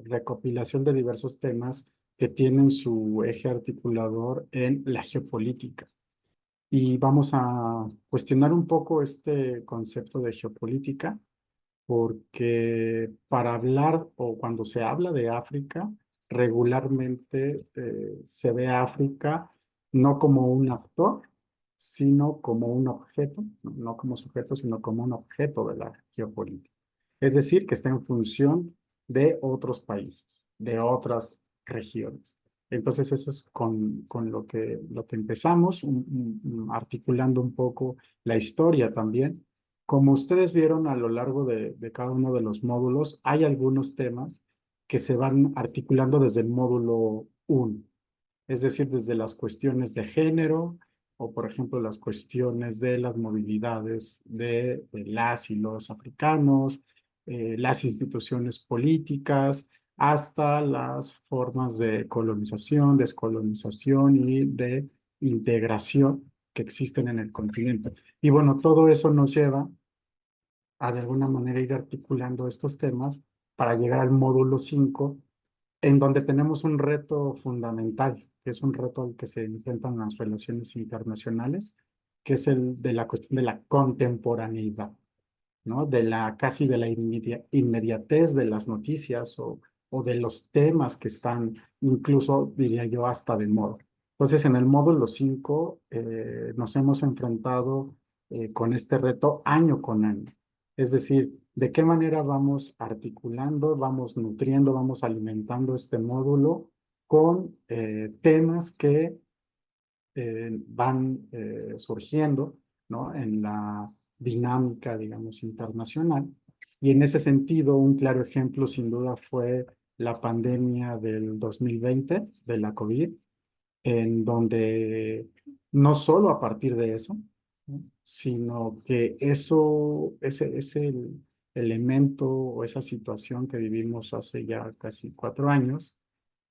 recopilación de diversos temas que tienen su eje articulador en la geopolítica. Y vamos a cuestionar un poco este concepto de geopolítica, porque para hablar o cuando se habla de África, regularmente se ve a África no como un actor, sino como un objeto, no como sujeto, sino como un objeto de la geopolítica. Es decir, que está en función de otros países, de otras regiones. Entonces, eso es con lo que empezamos, articulando un poco la historia también. Como ustedes vieron a lo largo de cada uno de los módulos, hay algunos temas que se van articulando desde el módulo 1, es decir, desde las cuestiones de género o, por ejemplo, las cuestiones de las movilidades de las y los africanos, las instituciones políticas, hasta las formas de colonización, descolonización y de integración que existen en el continente. Y bueno, todo eso nos lleva a de alguna manera ir articulando estos temas para llegar al módulo 5, en donde tenemos un reto fundamental, que es un reto al que se enfrentan las relaciones internacionales, que es el de la cuestión de la contemporaneidad, ¿no? De la casi de la inmediatez de las noticias o de los temas que están, incluso diría yo, hasta de moda. Entonces, en el módulo 5 nos hemos enfrentado con este reto año con año. Es decir, de qué manera vamos articulando, vamos nutriendo, vamos alimentando este módulo con temas que van surgiendo, ¿no? En la dinámica, digamos, internacional. Y en ese sentido, un claro ejemplo, sin duda, fue la pandemia del 2020, de la COVID, en donde no solo a partir de eso, ¿no? Sino que ese elemento o esa situación que vivimos hace ya casi 4 años,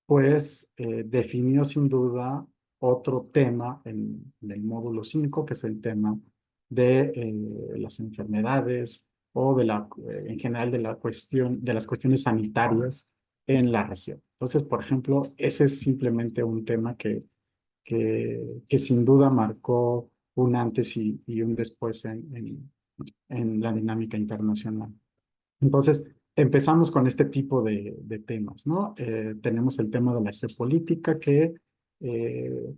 pues definió sin duda otro tema en el módulo 5, que es el tema de las enfermedades o en general de de las cuestiones sanitarias en la región. Entonces, por ejemplo, ese es simplemente un tema que sin duda marcó un antes y un después en la dinámica internacional. Entonces, empezamos con este tipo de temas, ¿no? Tenemos el tema de la geopolítica que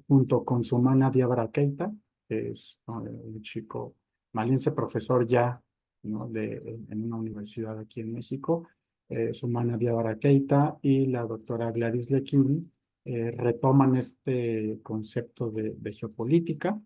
junto con Sumana Diabara Keita, que es, ¿no?, un chico maliense, profesor ya, ¿no?, en una universidad aquí en México, Sumana Diabara Keita y la doctora Gladys Lequini retoman este concepto de geopolítica.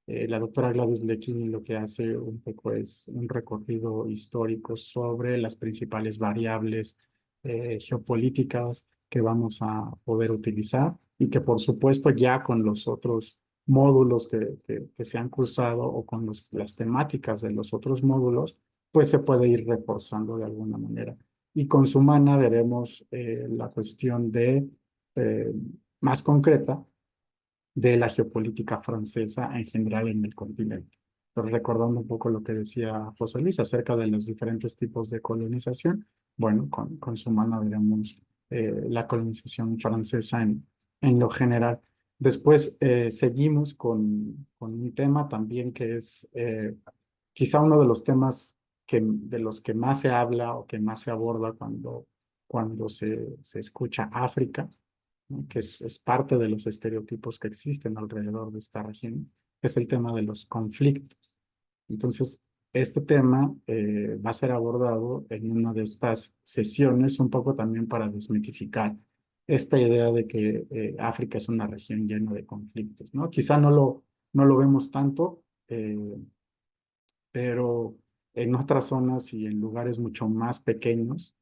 La doctora Gladys Lequini lo que hace un poco es un recorrido histórico sobre las principales variables geopolíticas que vamos a poder utilizar y que por supuesto ya con los otros módulos que se han cursado o con las temáticas de los otros módulos, pues se puede ir reforzando de alguna manera. Y con Sumana veremos la cuestión eh, más concreta de la geopolítica francesa en general en el continente. Pero recordando un poco lo que decía José Luis acerca de los diferentes tipos de colonización, bueno, con Sumana veremos la colonización francesa en lo general. Después seguimos con un tema también que es quizá uno de los temas de los que más se habla o que más se aborda cuando se escucha África, ¿no?, que es parte de los estereotipos que existen alrededor de esta región, es el tema de los conflictos. Entonces, este tema va a ser abordado en una de estas sesiones, un poco también para desmitificar esta idea de que África es una región llena de conflictos, ¿no? Quizá no lo vemos tanto, pero en otras zonas y en lugares mucho más pequeños,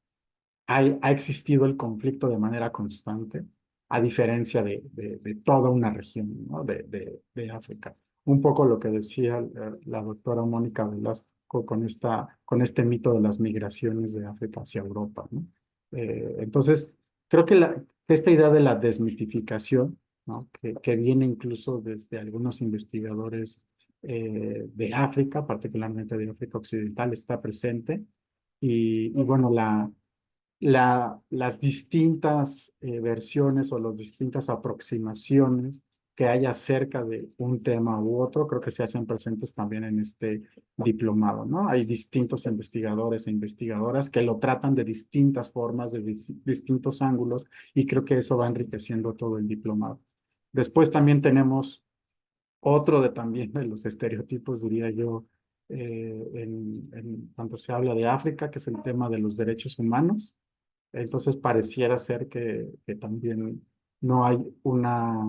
ha existido el conflicto de manera constante, a diferencia de toda una región, ¿no?, de África. Un poco lo que decía la doctora Mónica Velasco con este mito de las migraciones de África hacia Europa, ¿no? Entonces, creo que esta idea de la desmitificación, ¿no?, que viene incluso desde algunos investigadores de África, particularmente de África Occidental, está presente. Y bueno, las distintas versiones o las distintas aproximaciones que hay acerca de un tema u otro, creo que se hacen presentes también en este diplomado, ¿no? Hay distintos investigadores e investigadoras que lo tratan de distintas formas, de distintos ángulos, y creo que eso va enriqueciendo todo el diplomado. Después también tenemos otro también de los estereotipos, diría yo, cuando se habla de África, que es el tema de los derechos humanos. Entonces pareciera ser que también no hay una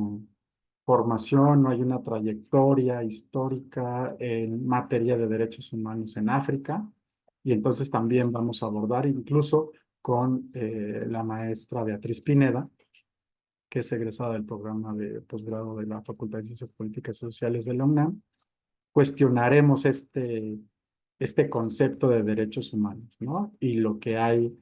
formación, no hay una trayectoria histórica en materia de derechos humanos en África. Y entonces también vamos a abordar incluso con la maestra Beatriz Pineda, que es egresada del programa de posgrado de la Facultad de Ciencias Políticas y Sociales de la UNAM. Cuestionaremos este concepto de derechos humanos, ¿no? Y lo que hay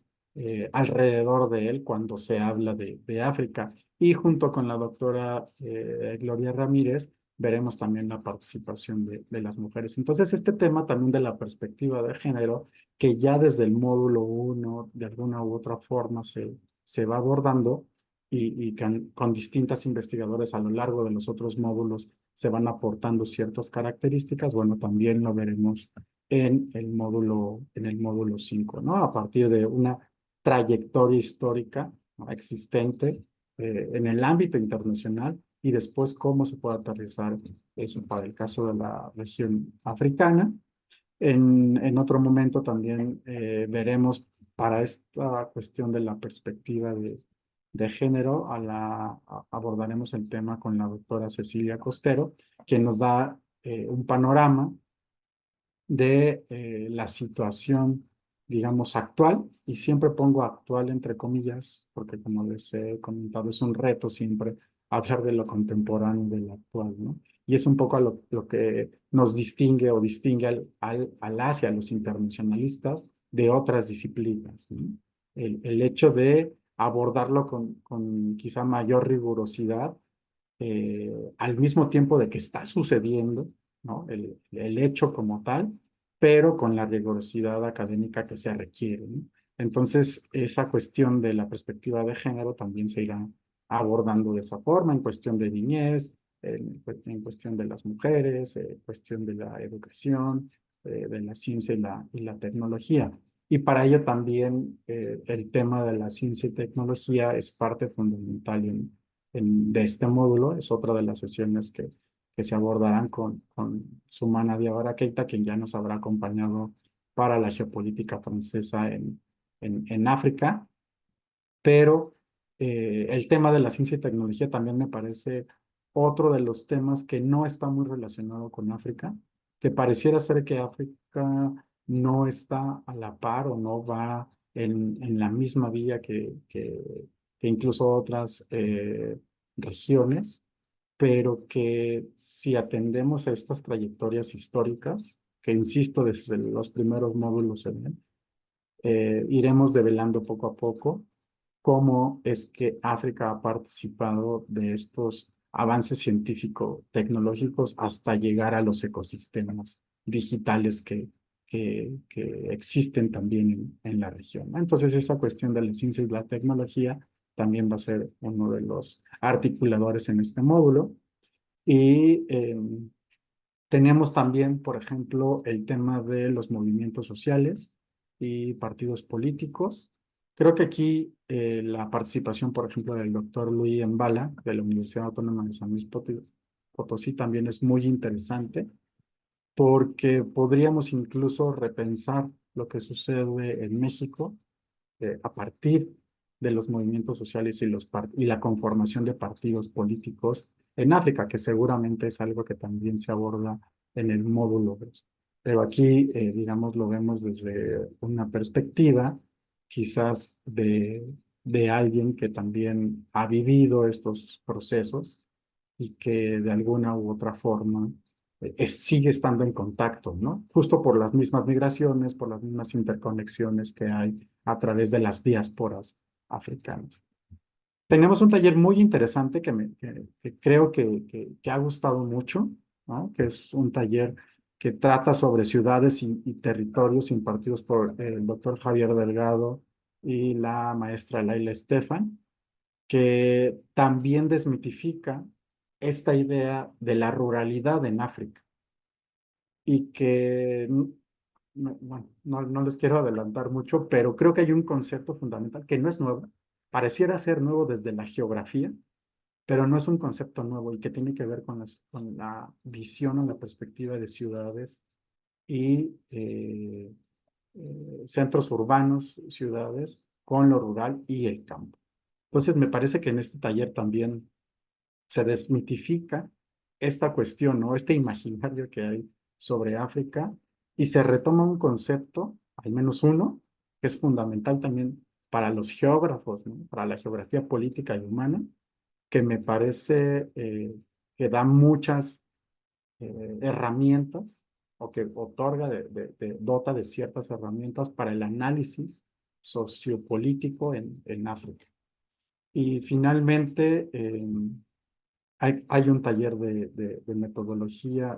alrededor de él cuando se habla de África. Y junto con la doctora Gloria Ramírez, veremos también la participación de las mujeres. Entonces, este tema también de la perspectiva de género, que ya desde el módulo 1, de alguna u otra forma, se va abordando y con distintas investigadores a lo largo de los otros módulos se van aportando ciertas características, bueno, también lo veremos en el módulo 5, ¿no? A partir de una trayectoria histórica, ¿no?, existente en el ámbito internacional y después cómo se puede aterrizar eso para el caso de la región africana. En otro momento también veremos para esta cuestión de la perspectiva de género, abordaremos el tema con la doctora Cecilia Costero, quien nos da un panorama de la situación, digamos, actual, y siempre pongo actual entre comillas, porque como les he comentado, es un reto siempre hablar de lo contemporáneo y de lo actual, ¿no? Y es un poco lo que nos distingue o distingue al Asia, a los internacionalistas, de otras disciplinas, ¿no? El hecho de abordarlo con quizá mayor rigurosidad, al mismo tiempo de que está sucediendo, ¿no?, el hecho como tal, pero con la rigurosidad académica que se requiere, ¿no? Entonces, esa cuestión de la perspectiva de género también se irá abordando de esa forma, en cuestión de niñez, en cuestión de las mujeres, en cuestión de la educación, de la ciencia y la tecnología. Y para ello también el tema de la ciencia y tecnología es parte fundamental de este módulo. Es otra de las sesiones que se abordarán con Sumana Diawara Keita, quien ya nos habrá acompañado para la geopolítica francesa en África. Pero el tema de la ciencia y tecnología también me parece otro de los temas que no está muy relacionado con África, que pareciera ser que África no está a la par o no va en la misma vía que incluso otras regiones, pero que si atendemos a estas trayectorias históricas, que insisto, desde los primeros módulos se ven, iremos develando poco a poco cómo es que África ha participado de estos avances científico-tecnológicos hasta llegar a los ecosistemas digitales que existen también en la región, ¿no? Entonces, esa cuestión de la ciencia y la tecnología también va a ser uno de los articuladores en este módulo. Y tenemos también, por ejemplo, el tema de los movimientos sociales y partidos políticos. Creo que aquí la participación, por ejemplo, del doctor Luis Embala, de la Universidad Autónoma de San Luis Potosí, también es muy interesante, porque podríamos incluso repensar lo que sucede en México a partir de los movimientos sociales y la conformación de partidos políticos en África, que seguramente es algo que también se aborda en el módulo 2. Pero aquí, digamos, lo vemos desde una perspectiva quizás de alguien que también ha vivido estos procesos y que de alguna u otra forma sigue estando en contacto, ¿no? Justo por las mismas migraciones, por las mismas interconexiones que hay a través de las diásporas africanas. Tenemos un taller muy interesante que creo que ha gustado mucho, ¿no?, que es un taller que trata sobre ciudades y territorios impartidos por el doctor Javier Delgado y la maestra Laila Estefan, que también desmitifica esta idea de la ruralidad en África y que, bueno, no les quiero adelantar mucho, pero creo que hay un concepto fundamental que no es nuevo, pareciera ser nuevo desde la geografía, pero no es un concepto nuevo y que tiene que ver con la visión o la perspectiva de ciudades y centros urbanos, ciudades, con lo rural y el campo. Entonces, me parece que en este taller también se desmitifica esta cuestión, ¿no?, este imaginario que hay sobre África, y se retoma un concepto, al menos uno, que es fundamental también para los geógrafos, ¿no?, para la geografía política y humana, que me parece que da muchas herramientas o que otorga, dota de ciertas herramientas para el análisis sociopolítico en África. Y finalmente, hay un taller de metodología,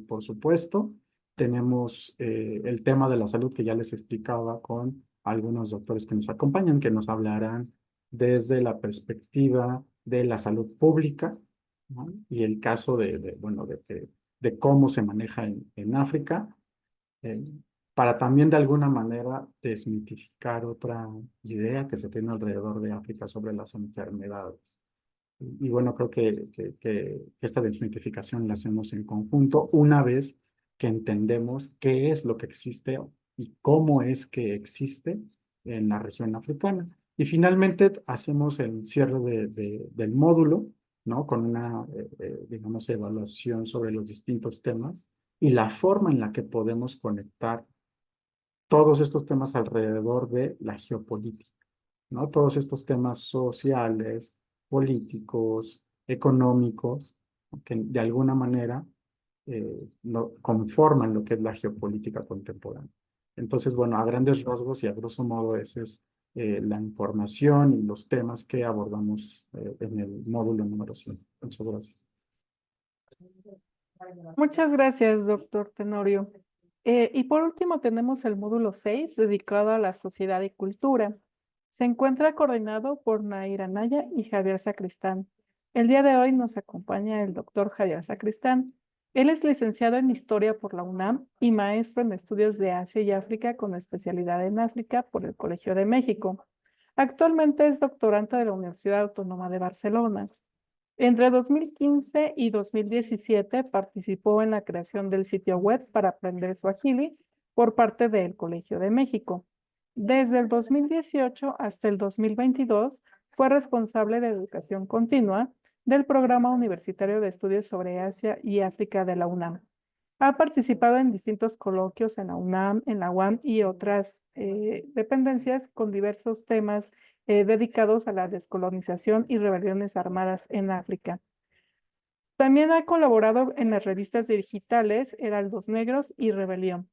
por supuesto. Tenemos el tema de la salud que ya les explicaba con algunos doctores que nos acompañan, que nos hablarán desde la perspectiva de la salud pública, ¿no? Y el caso bueno, de cómo se maneja en África, eh, para también de alguna manera desmitificar otra idea que se tiene alrededor de África sobre las enfermedades. Y bueno, creo que esta desmitificación la hacemos en conjunto una vez que entendemos qué es lo que existe y cómo es que existe en la región africana. Y finalmente hacemos el cierre del módulo, ¿no? Con una, digamos, evaluación sobre los distintos temas y la forma en la que podemos conectar todos estos temas alrededor de la geopolítica, ¿no? Todos estos temas sociales, políticos, económicos, que de alguna manera conforman lo que es la geopolítica contemporánea. Entonces, bueno, a grandes rasgos y a grosso modo esa es la información y los temas que abordamos en el módulo número 5. Muchas gracias. Muchas gracias, doctor Tenorio. Y por último tenemos el módulo 6 dedicado a la sociedad y cultura. Se encuentra coordinado por Naira Naya y Javier Sacristán. El día de hoy nos acompaña el doctor Javier Sacristán. Él es licenciado en Historia por la UNAM y maestro en Estudios de Asia y África con especialidad en África por el Colegio de México. Actualmente es doctorante de la Universidad Autónoma de Barcelona. Entre 2015 y 2017 participó en la creación del sitio web para aprender Swahili por parte del Colegio de México. Desde el 2018 hasta el 2022 fue responsable de educación continua del Programa Universitario de Estudios sobre Asia y África de la UNAM. Ha participado en distintos coloquios en la UNAM, en la UAM y otras dependencias con diversos temas dedicados a la descolonización y rebeliones armadas en África. También ha colaborado en las revistas digitales Heraldos Negros y Rebelión.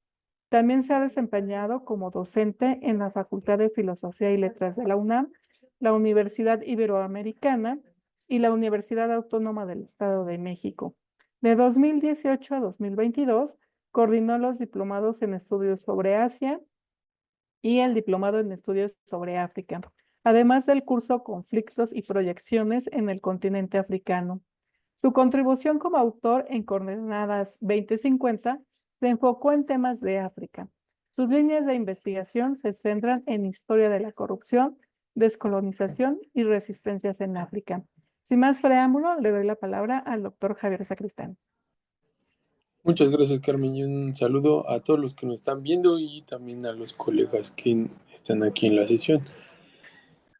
También se ha desempeñado como docente en la Facultad de Filosofía y Letras de la UNAM, la Universidad Iberoamericana y la Universidad Autónoma del Estado de México. De 2018 a 2022, coordinó los diplomados en estudios sobre Asia y el diplomado en estudios sobre África, además del curso Conflictos y Proyecciones en el continente africano. Su contribución como autor en Coordenadas 2050 se enfocó en temas de África. Sus líneas de investigación se centran en historia de la corrupción, descolonización y resistencias en África. Sin más preámbulo, le doy la palabra al doctor Javier Sacristán. Muchas gracias, Carmen, y un saludo a todos los que nos están viendo y también a los colegas que están aquí en la sesión.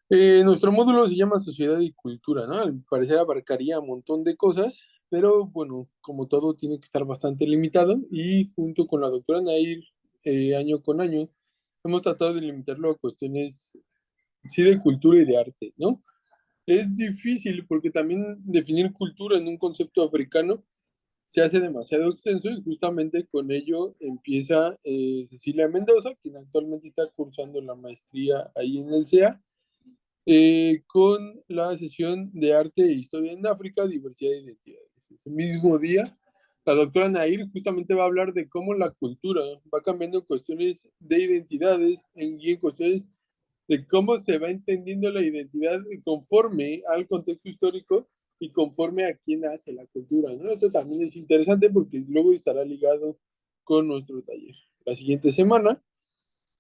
Nuestro módulo se llama Sociedad y Cultura, ¿no? Al parecer abarcaría un montón de cosas, pero bueno, como todo tiene que estar bastante limitado y junto con la doctora Nair, año con año, hemos tratado de limitarlo a cuestiones, sí, de cultura y de arte, ¿no? Es difícil porque también definir cultura en un concepto africano se hace demasiado extenso y justamente con ello empieza Cecilia Mendoza, quien actualmente está cursando la maestría ahí en el CEA, con la sesión de Arte e Historia en África, Diversidad e Identidades. Ese mismo día, la doctora Nair justamente va a hablar de cómo la cultura va cambiando en cuestiones de identidades y en cuestiones de cómo se va entendiendo la identidad conforme al contexto histórico y conforme a quién hace la cultura, ¿no? Esto también es interesante porque luego estará ligado con nuestro taller. La siguiente semana,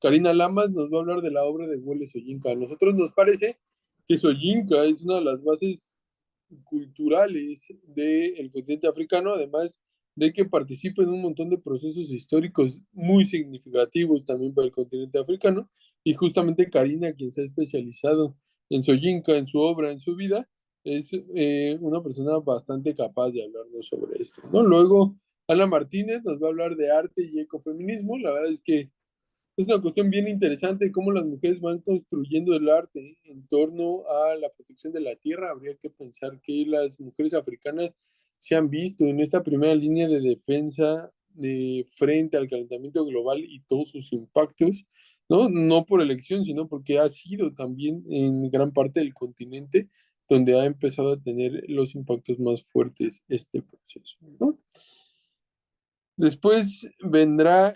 Karina Lamas nos va a hablar de la obra de Wole Soyinka. A nosotros nos parece que Soyinka es una de las bases culturales del continente africano, además de que participa en un montón de procesos históricos muy significativos también para el continente africano, y justamente Karina, quien se ha especializado en Soyinka, en su obra, en su vida, es una persona bastante capaz de hablarnos sobre esto, ¿no? Luego, Ana Martínez nos va a hablar de arte y ecofeminismo. La verdad es que es una cuestión bien interesante cómo las mujeres van construyendo el arte en torno a la protección de la tierra. Habría que pensar que las mujeres africanas se han visto en esta primera línea de defensa frente al calentamiento global y todos sus impactos, ¿no? No por elección, sino porque ha sido también en gran parte del continente donde ha empezado a tener los impactos más fuertes este proceso, ¿no? Después vendrá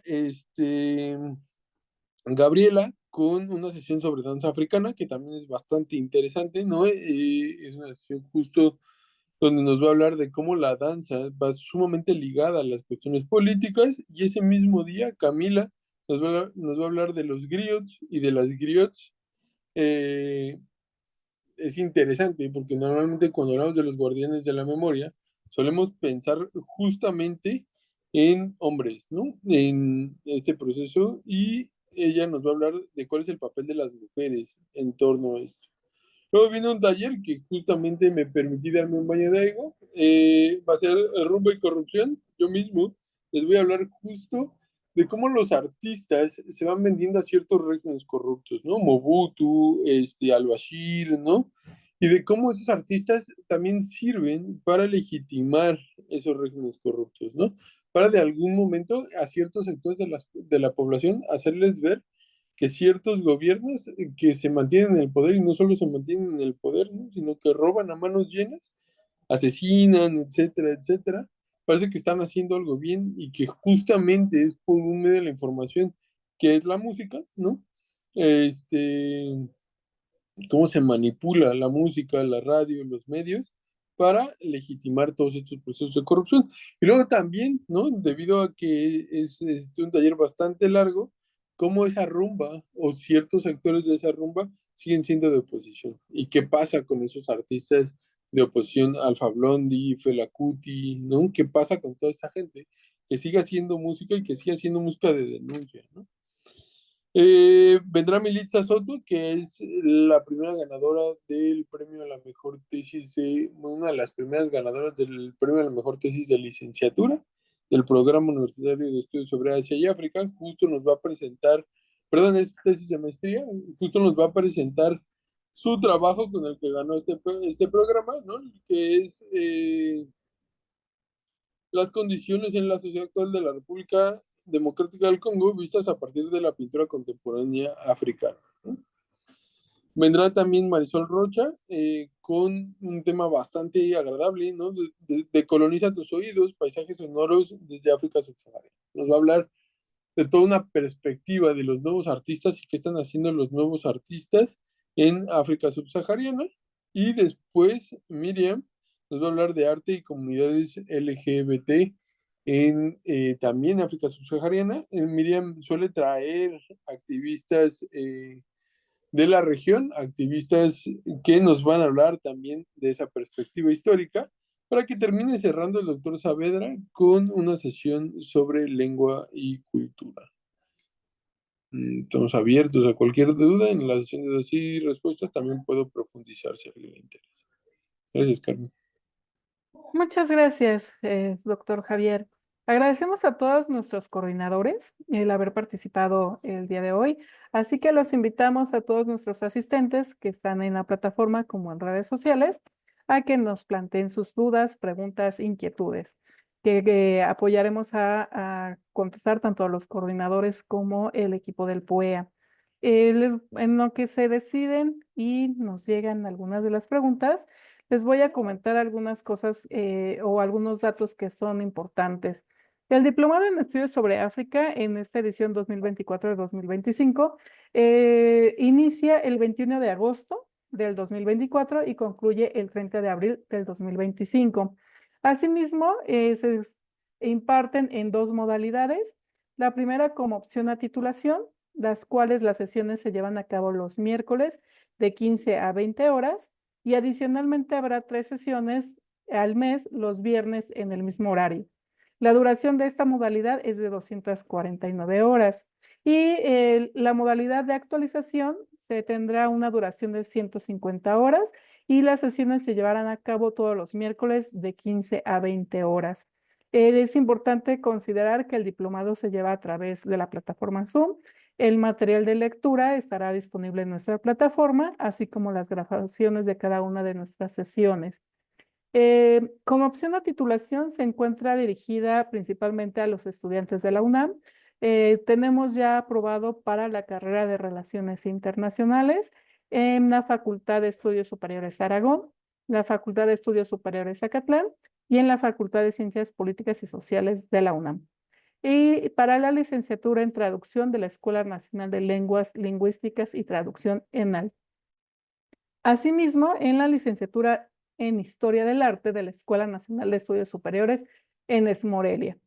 Gabriela con una sesión sobre danza africana, que también es bastante interesante, ¿no? Es una sesión justo donde nos va a hablar de cómo la danza va sumamente ligada a las cuestiones políticas, y ese mismo día Camila nos va a hablar de los griots y de las griots. Es interesante porque normalmente cuando hablamos de los guardianes de la memoria, solemos pensar justamente en hombres, ¿no? En este proceso, y ella nos va a hablar de cuál es el papel de las mujeres en torno a esto. Luego viene un taller que justamente me permití darme un baño de ego. Va a ser rumbo y corrupción. Yo mismo les voy a hablar justo de cómo los artistas se van vendiendo a ciertos regímenes corruptos, ¿no? Mobutu, al-Bashir, ¿no? Y de cómo esos artistas también sirven para legitimar esos regímenes corruptos, ¿no? Para de algún momento a ciertos sectores de la población hacerles ver que ciertos gobiernos que se mantienen en el poder, y no solo se mantienen en el poder, ¿no? Sino que roban a manos llenas, asesinan, etcétera, etcétera, parece que están haciendo algo bien, y que justamente es por un medio de la información que es la música, ¿no? Cómo se manipula la música, la radio, los medios para legitimar todos estos procesos de corrupción. Y luego también, ¿no? Debido a que es un taller bastante largo, cómo esa rumba o ciertos sectores de esa rumba siguen siendo de oposición. ¿Y qué pasa con esos artistas de oposición? Alfa Blondie, Fela Kuti, ¿no? ¿Qué pasa con toda esta gente que sigue haciendo música y que sigue haciendo música de denuncia, ¿no? Vendrá Militza Soto, que es la primera ganadora del premio a la mejor tesis una de las primeras ganadoras del premio a la mejor tesis de licenciatura del Programa Universitario de Estudios sobre Asia y África. Justo nos va a presentar, perdón, es tesis de maestría, justo nos va a presentar su trabajo con el que ganó este programa, ¿no? Que es las condiciones en la sociedad actual de la República Democrática del Congo vistas a partir de la pintura contemporánea africana, ¿no? Vendrá también Marisol Rocha con un tema bastante agradable, ¿no? De Coloniza tus oídos, paisajes sonoros desde África subsahariana. Nos va a hablar de toda una perspectiva de los nuevos artistas y qué están haciendo los nuevos artistas en África subsahariana. Y después Miriam nos va a hablar de arte y comunidades LGBT en también África subsahariana. Miriam suele traer activistas de la región, activistas que nos van a hablar también de esa perspectiva histórica, para que termine cerrando el doctor Saavedra con una sesión sobre lengua y cultura. Estamos abiertos a cualquier duda. En la sesión de dudas y respuestas también puedo profundizar si a alguien le interesa. Gracias, Carmen. Muchas gracias, doctor Javier. Agradecemos a todos nuestros coordinadores el haber participado el día de hoy, así que los invitamos a todos nuestros asistentes que están en la plataforma como en redes sociales a que nos planteen sus dudas, preguntas, inquietudes, que apoyaremos a contestar tanto a los coordinadores como el equipo del PUEA. En lo que se deciden y nos llegan algunas de las preguntas, les voy a comentar algunas cosas o algunos datos que son importantes. El Diplomado en Estudios sobre África en esta edición 2024 de 2025 inicia el 21 de agosto del 2024 y concluye el 30 de abril del 2025. Asimismo, se imparten en dos modalidades. La primera como opción a titulación, las cuales las sesiones se llevan a cabo los miércoles de 15 a 20 horas. Y adicionalmente habrá 3 sesiones al mes los viernes en el mismo horario. La duración de esta modalidad es de 249 horas y la modalidad de actualización se tendrá una duración de 150 horas y las sesiones se llevarán a cabo todos los miércoles de 15 a 20 horas. Es importante considerar que el diplomado se lleva a través de la plataforma Zoom. El material de lectura estará disponible en nuestra plataforma, así como las grabaciones de cada una de nuestras sesiones. Como opción a titulación se encuentra dirigida principalmente a los estudiantes de la UNAM. Tenemos ya aprobado para la carrera de Relaciones Internacionales en la Facultad de Estudios Superiores Aragón, la Facultad de Estudios Superiores Zacatlán y en la Facultad de Ciencias Políticas y Sociales de la UNAM. Y para la licenciatura en Traducción de la Escuela Nacional de Lenguas Lingüísticas y Traducción ENAL. Asimismo, en la licenciatura en Historia del Arte de la Escuela Nacional de Estudios Superiores en Morelia.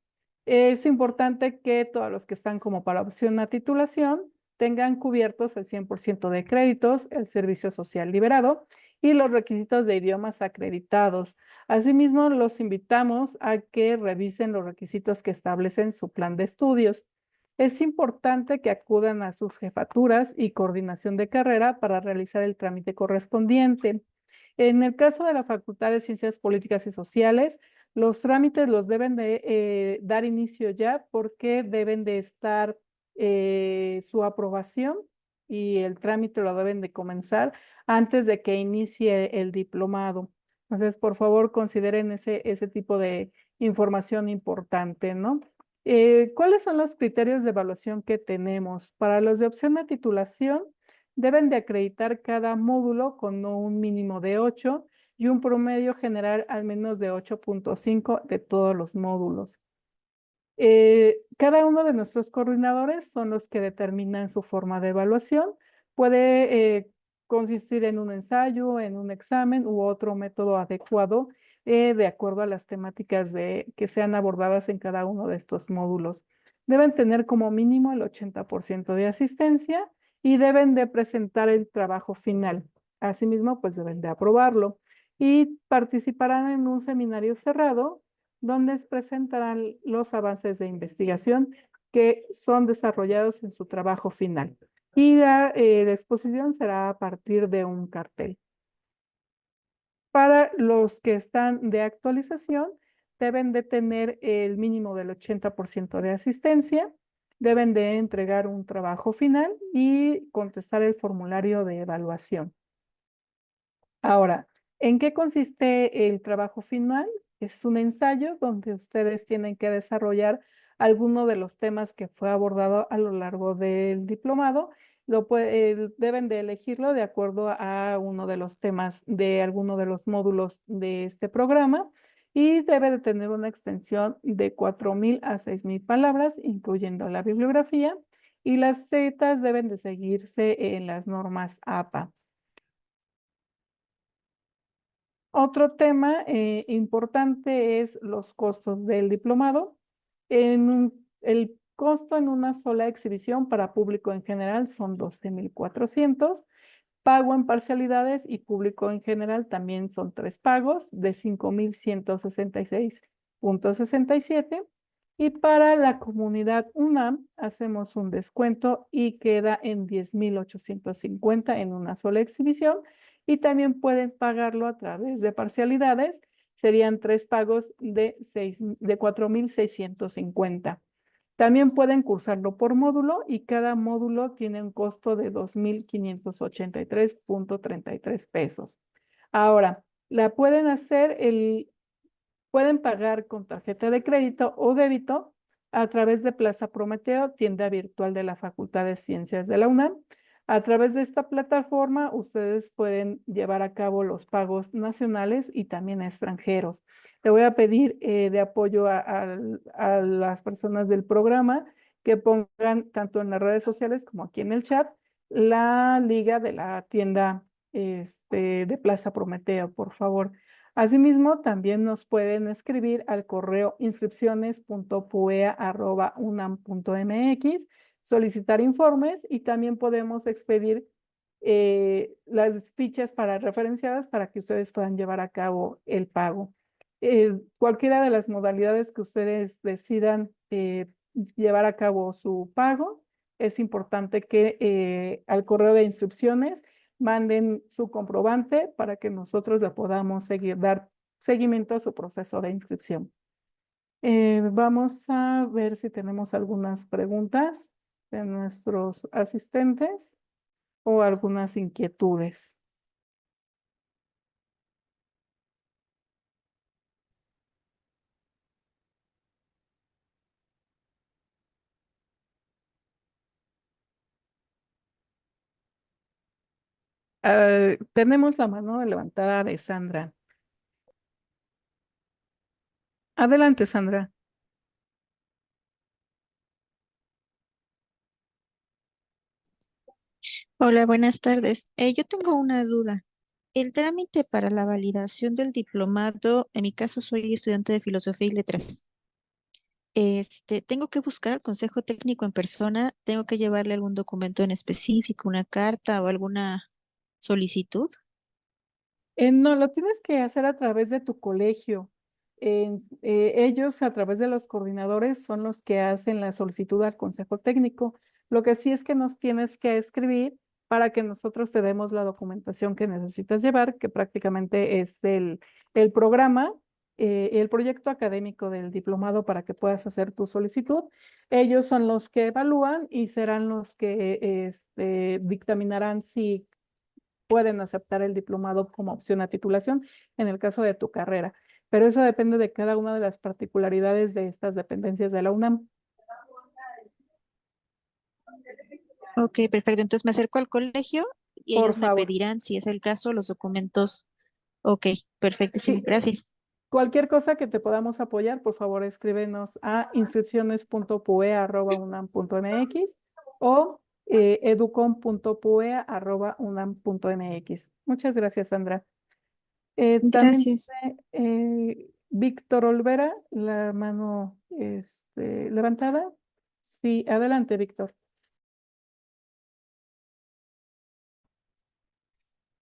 Es importante que todos los que están como para opción a titulación tengan cubiertos el 100% de créditos, el servicio social liberado y los requisitos de idiomas acreditados. Asimismo, los invitamos a que revisen los requisitos que establecen su plan de estudios. Es importante que acudan a sus jefaturas y coordinación de carrera para realizar el trámite correspondiente. En el caso de la Facultad de Ciencias Políticas y Sociales, los trámites los deben de dar inicio ya porque deben de estar su aprobación y el trámite lo deben de comenzar antes de que inicie el diplomado. Entonces, por favor, consideren ese tipo de información importante, ¿no? ¿Cuáles son los criterios de evaluación que tenemos? Para los de opción de titulación, deben de acreditar cada módulo con un mínimo de 8 y un promedio general al menos de 8.5 de todos los módulos. Cada uno de nuestros coordinadores son los que determinan su forma de evaluación. Puede consistir en un ensayo, en un examen u otro método adecuado de acuerdo a las temáticas que sean abordadas en cada uno de estos módulos. Deben tener como mínimo el 80% de asistencia y deben de presentar el trabajo final. Asimismo, pues deben de aprobarlo y participarán en un seminario cerrado donde presentarán los avances de investigación que son desarrollados en su trabajo final. Y la exposición será a partir de un cartel. Para los que están de actualización, deben de tener el mínimo del 80% de asistencia, deben de entregar un trabajo final y contestar el formulario de evaluación. Ahora, ¿en qué consiste el trabajo final? Es un ensayo donde ustedes tienen que desarrollar alguno de los temas que fue abordado a lo largo del diplomado. Deben de elegirlo de acuerdo a uno de los temas de alguno de los módulos de este programa y debe de tener una extensión de 4,000 a 6,000 palabras, incluyendo la bibliografía, y las citas deben de seguirse en las normas APA. Otro tema importante es los costos del diplomado. El costo en una sola exhibición para público en general son 12,400. Pago en parcialidades y público en general también son 3 pagos de 5,166.67. Y para la comunidad UNAM hacemos un descuento y queda en 10,850 en una sola exhibición. Y también pueden pagarlo a través de parcialidades. Serían 3 pagos de 4,650. También pueden cursarlo por módulo y cada módulo tiene un costo de 2,583.33 pesos. Ahora, pueden pagar con tarjeta de crédito o débito a través de Plaza Prometeo, tienda virtual de la Facultad de Ciencias de la UNAM. A través de esta plataforma, ustedes pueden llevar a cabo los pagos nacionales y también extranjeros. Le voy a pedir de apoyo a las personas del programa que pongan tanto en las redes sociales como aquí en el chat la liga de la tienda de Plaza Prometeo, por favor. Asimismo, también nos pueden escribir al correo inscripciones.puea@unam.mx, solicitar informes y también podemos expedir las fichas referenciadas para que ustedes puedan llevar a cabo el pago. Cualquiera de las modalidades que ustedes decidan llevar a cabo su pago, es importante que al correo de inscripciones manden su comprobante para que nosotros le podamos dar seguimiento a su proceso de inscripción. Vamos a ver si tenemos algunas preguntas de nuestros asistentes o algunas inquietudes. Tenemos la mano levantada de Sandra. Adelante, Sandra. Hola, buenas tardes. Yo tengo una duda. El trámite para la validación del diplomado, en mi caso soy estudiante de Filosofía y Letras. Tengo que buscar al Consejo Técnico en persona, tengo que llevarle algún documento en específico, una carta o alguna solicitud. No, lo tienes que hacer a través de tu colegio. Ellos, a través de los coordinadores, son los que hacen la solicitud al Consejo Técnico. Lo que sí es que nos tienes que escribir para que nosotros te demos la documentación que necesitas llevar, que prácticamente es el programa, el proyecto académico del diplomado para que puedas hacer tu solicitud. Ellos son los que evalúan y serán los que dictaminarán si pueden aceptar el diplomado como opción a titulación en el caso de tu carrera. Pero eso depende de cada una de las particularidades de estas dependencias de la UNAM. Ok, perfecto. Entonces me acerco al colegio y Por ellos me favor. pedirán, si es el caso, los documentos. Ok, perfectísimo. Sí, Gracias. cualquier cosa que te podamos apoyar, por favor, escríbenos a instrucciones.pue@unam.mx o educom.pue@unam.mx. Muchas gracias, Sandra. También Gracias. Víctor Olvera, la mano levantada. Sí, adelante, Víctor.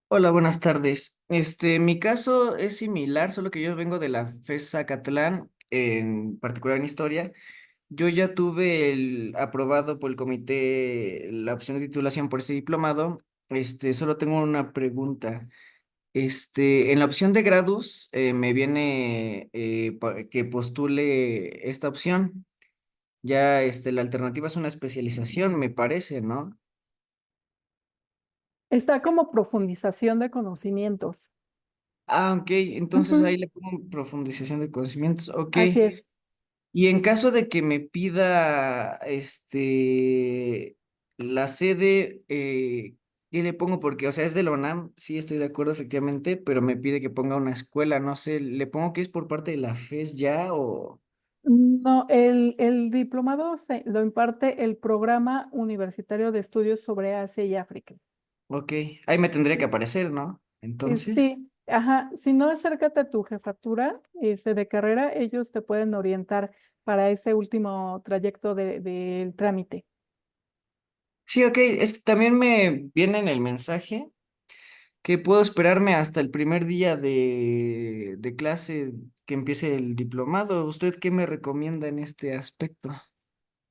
Hola, buenas tardes. Mi caso es similar, solo que yo vengo de la FES Zacatlán, en particular en historia. Yo ya tuve aprobado por el comité la opción de titulación por ese diplomado. Solo tengo una pregunta. En la opción de Gradus me viene que postule esta opción. Ya, la alternativa es una especialización, me parece, ¿no? Está como profundización de conocimientos. Ah, ok, entonces Ujú, ahí le pongo profundización de conocimientos. Ok. así es. Y en caso de que me pida la sede, ¿qué le pongo? Porque, o sea, es de la UNAM, sí estoy de acuerdo efectivamente, pero me pide que ponga una escuela, no sé, ¿le pongo que es por parte de la FES ya o...? No, el diplomado lo imparte el Programa Universitario de Estudios sobre Asia y África. Ok, ahí me tendría que aparecer, ¿no? Entonces, Sí, ajá, si no, acércate a tu jefatura de carrera, ellos te pueden orientar para ese último trayecto del trámite. sí, ok, es que también me viene en el mensaje que puedo esperarme hasta el primer día de clase que empiece el diplomado. ¿Usted qué me recomienda en este aspecto?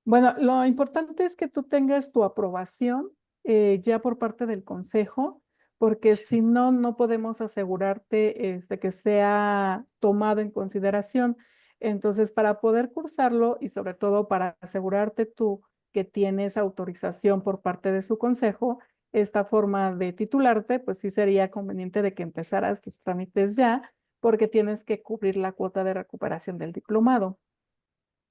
Bueno, lo importante es que tú tengas tu aprobación ya por parte del consejo, porque Sí. si no, no podemos asegurarte que sea tomado en consideración. Entonces, para poder cursarlo y sobre todo para asegurarte tú que tienes autorización por parte de su consejo, esta forma de titularte, pues sí sería conveniente de que empezaras tus trámites ya, porque tienes que cubrir la cuota de recuperación del diplomado.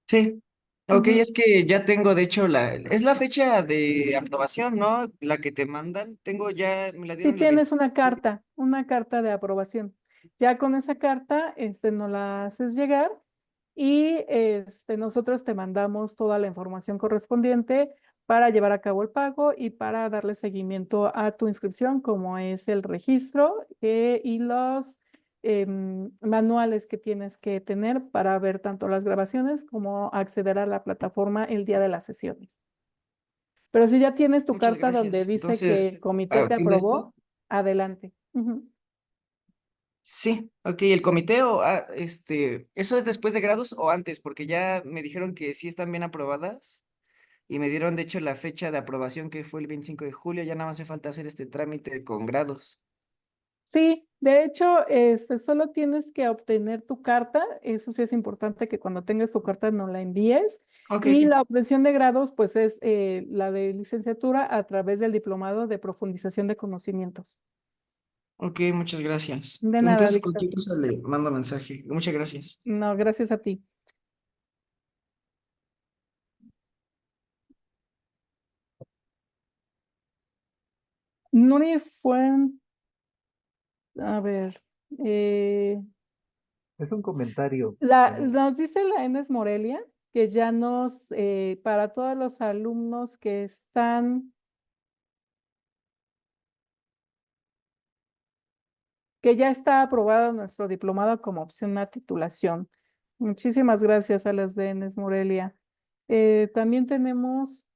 Sí, ok, Ujú. es que ya tengo, de hecho, es la fecha de aprobación, ¿no? La que te mandan, tengo ya, me la Si dieron el tienes 20. una carta de aprobación. Ya con esa carta, nos la haces llegar y nosotros te mandamos toda la información correspondiente para llevar a cabo el pago y para darle seguimiento a tu inscripción, como es el registro y los manuales que tienes que tener para ver tanto las grabaciones como acceder a la plataforma el día de las sesiones. Pero si ya tienes tu Muchas carta donde gracias. dice que Entonces, el comité te ¿atiende esto? aprobó, adelante. Ujú. Sí, ok, el comité o, ¿eso es después de grados o antes? Porque ya me dijeron que sí están bien aprobadas y me dieron, de hecho, la fecha de aprobación que fue el 25 de julio, ya nada más hace falta hacer este trámite con grados. Sí, de hecho, solo tienes que obtener tu carta. Eso sí es importante que cuando tengas tu carta no la envíes. Ok, Y ok. la obtención de grados, pues es la de licenciatura a través del diplomado de profundización de conocimientos. Ok, muchas gracias. De nada, Entonces, Víctor. cualquier cosa le mando mensaje. Muchas gracias. No, gracias a ti. Nuri fue, a ver, Es un comentario. nos dice la Enes Morelia que ya para todos los alumnos que que ya está aprobado nuestro diplomado como opción a titulación. Muchísimas gracias a las de Enes Morelia. También tenemos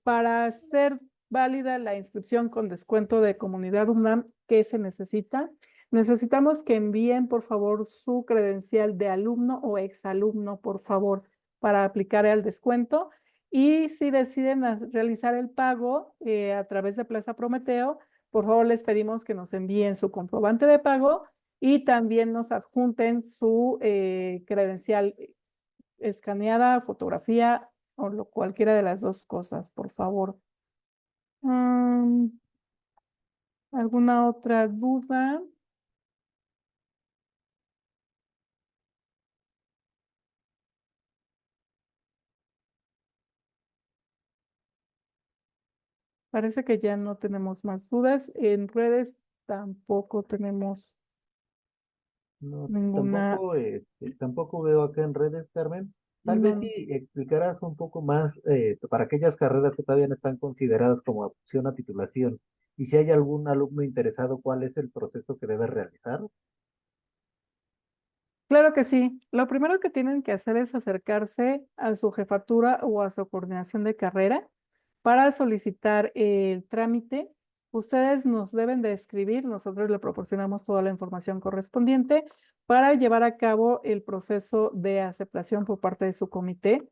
para hacer válida la inscripción con descuento de Comunidad UNAM, ¿qué se necesita? Necesitamos que envíen, por favor, su credencial de alumno o exalumno, por favor, para aplicar el descuento. Y si deciden realizar el pago a través de Plaza Prometeo, por favor, les pedimos que nos envíen su comprobante de pago y también nos adjunten su credencial escaneada, fotografía o cualquiera de las dos cosas, por favor. ¿Alguna otra duda? Parece que ya no tenemos más dudas. En redes tampoco tenemos No, ninguna. tampoco veo acá en redes, Carmen. Tal vez No. si explicaras un poco más para aquellas carreras que todavía no están consideradas como opción a titulación y si hay algún alumno interesado, ¿cuál es el proceso que debe realizar? Claro que sí. Lo primero que tienen que hacer es acercarse a su jefatura o a su coordinación de carrera para solicitar el trámite. Ustedes nos deben de escribir, nosotros le proporcionamos toda la información correspondiente para llevar a cabo el proceso de aceptación por parte de su comité.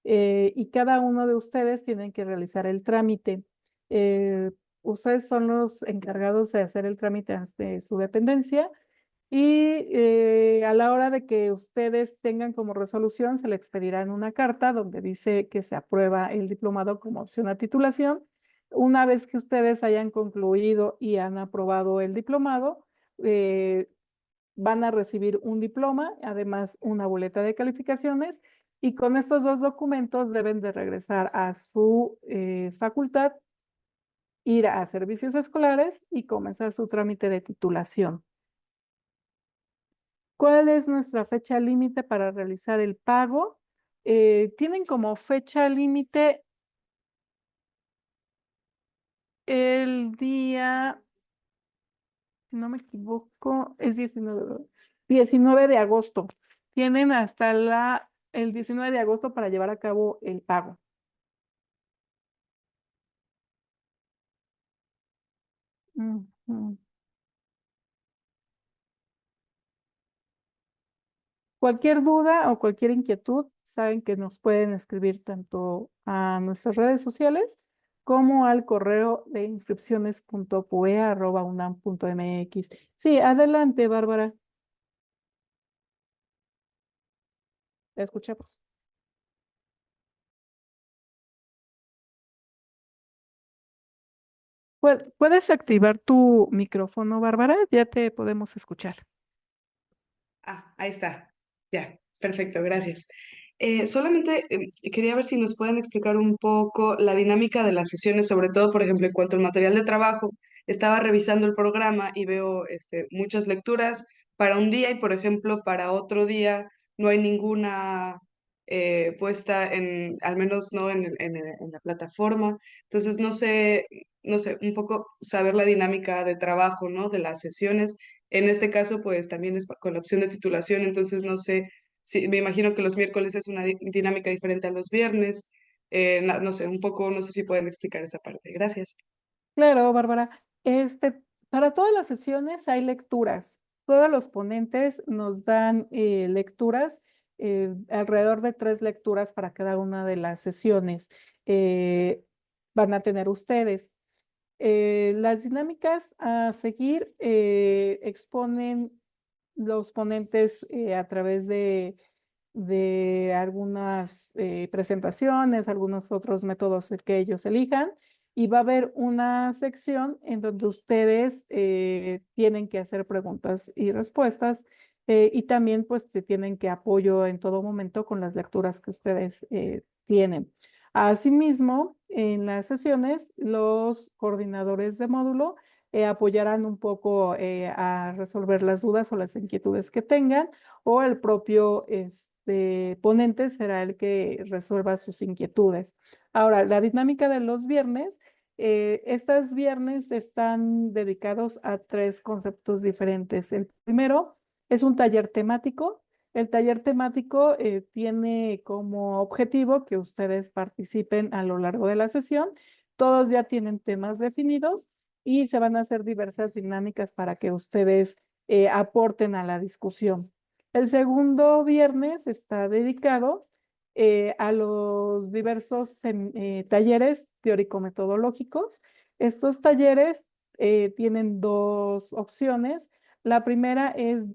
Y cada uno de ustedes tienen que realizar el trámite. Eh, Ustedes son los encargados de hacer el trámite ante su dependencia. Y a la hora de que ustedes tengan como resolución, se le expedirá una carta donde dice que se aprueba el diplomado como opción a titulación. Una vez que ustedes hayan concluido y han aprobado el diplomado, van a recibir un diploma, además una boleta de calificaciones, y con estos dos documentos deben de regresar a su facultad, ir a servicios escolares y comenzar su trámite de titulación. ¿Cuál es nuestra fecha límite para realizar el pago? Tienen como fecha límite el día, si no me equivoco, es 19 de agosto. Tienen hasta el 19 de agosto para llevar a cabo el pago. Ujú. Cualquier duda o cualquier inquietud, saben que nos pueden escribir tanto a nuestras redes sociales como al correo de inscripciones.pue@unam.mx. Sí, adelante, Bárbara. Te escuchamos. ¿Puedes activar tu micrófono, Bárbara? Ya te podemos escuchar. Ahí está. Ya, perfecto, gracias. Solamente quería ver si nos pueden explicar un poco la dinámica de las sesiones, sobre todo, por ejemplo, en cuanto al material de trabajo. Estaba revisando el programa y veo muchas lecturas para un día y, por ejemplo, para otro día no hay ninguna puesta al menos no en la plataforma. Entonces, no sé, un poco saber la dinámica de trabajo, ¿no? De las sesiones. En este caso, pues también es con la opción de titulación, entonces no sé, si, me imagino que los miércoles es una dinámica diferente a los viernes. No sé, un poco, no sé si pueden explicar esa parte. Gracias. Claro, Bárbara. Para todas las sesiones hay lecturas. Todos los ponentes nos dan lecturas, alrededor de 3 lecturas para cada una de las sesiones. eh, Van a tener ustedes. Las dinámicas a seguir exponen los ponentes a través de algunas presentaciones, algunos otros métodos que ellos elijan, y va a haber una sección en donde ustedes tienen que hacer preguntas y respuestas, y también pues te tienen que apoyo en todo momento con las lecturas que ustedes tienen. Asimismo, en las sesiones, los coordinadores de módulo apoyarán un poco a resolver las dudas o las inquietudes que tengan, o el propio ponente será el que resuelva sus inquietudes. Ahora, la dinámica de los viernes, estos viernes están dedicados a 3 conceptos diferentes. El primero es un taller temático. El taller temático tiene como objetivo que ustedes participen a lo largo de la sesión. Todos ya tienen temas definidos y se van a hacer diversas dinámicas para que ustedes aporten a la discusión. El segundo viernes está dedicado a los diversos talleres teórico-metodológicos. Estos talleres tienen 2 opciones. La primera es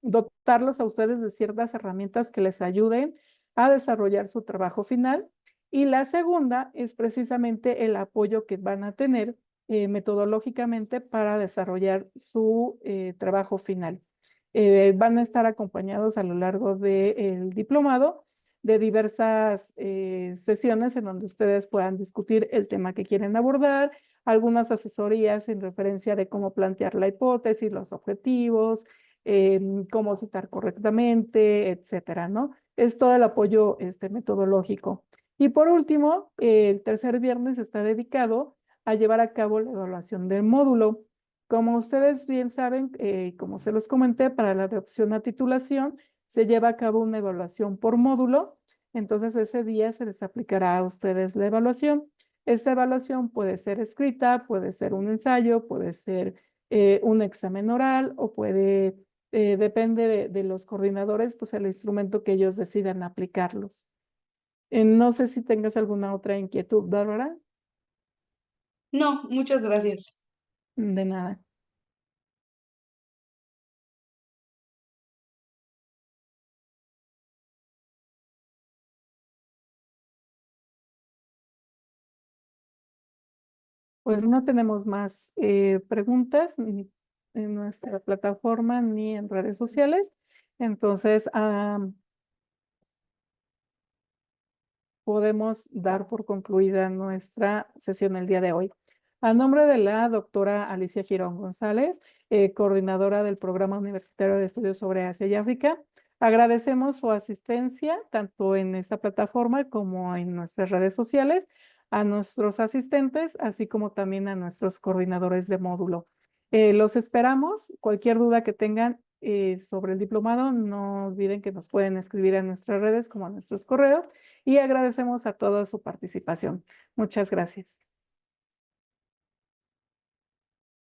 dotarlos a ustedes de ciertas herramientas que les ayuden a desarrollar su trabajo final. Y la segunda es precisamente el apoyo que van a tener metodológicamente para desarrollar su trabajo final. Van a estar acompañados a lo largo del diplomado de diversas sesiones en donde ustedes puedan discutir el tema que quieren abordar, algunas asesorías en referencia de cómo plantear la hipótesis, los objetivos, cómo citar correctamente, etcétera, ¿no? Es todo el apoyo metodológico. Y por último, el tercer viernes está dedicado a llevar a cabo la evaluación del módulo. Como ustedes bien saben, como se los comenté, para la adopción a titulación se lleva a cabo una evaluación por módulo, entonces ese día se les aplicará a ustedes la evaluación. Esta evaluación puede ser escrita, puede ser un ensayo, puede ser un examen oral o puede, depende de los coordinadores, pues el instrumento que ellos decidan aplicarlos. No sé si tengas alguna otra inquietud, Bárbara. No, muchas gracias. De nada. Pues no tenemos más preguntas ni en nuestra plataforma ni en redes sociales. Entonces, podemos dar por concluida nuestra sesión el día de hoy. A nombre de la doctora Alicia Girón González, coordinadora del Programa Universitario de Estudios sobre Asia y África, agradecemos su asistencia tanto en esta plataforma como en nuestras redes sociales, a nuestros asistentes, así como también a nuestros coordinadores de módulo. Los esperamos. Cualquier duda que tengan sobre el diplomado, no olviden que nos pueden escribir a nuestras redes como a nuestros correos y agradecemos a toda su participación. Muchas gracias.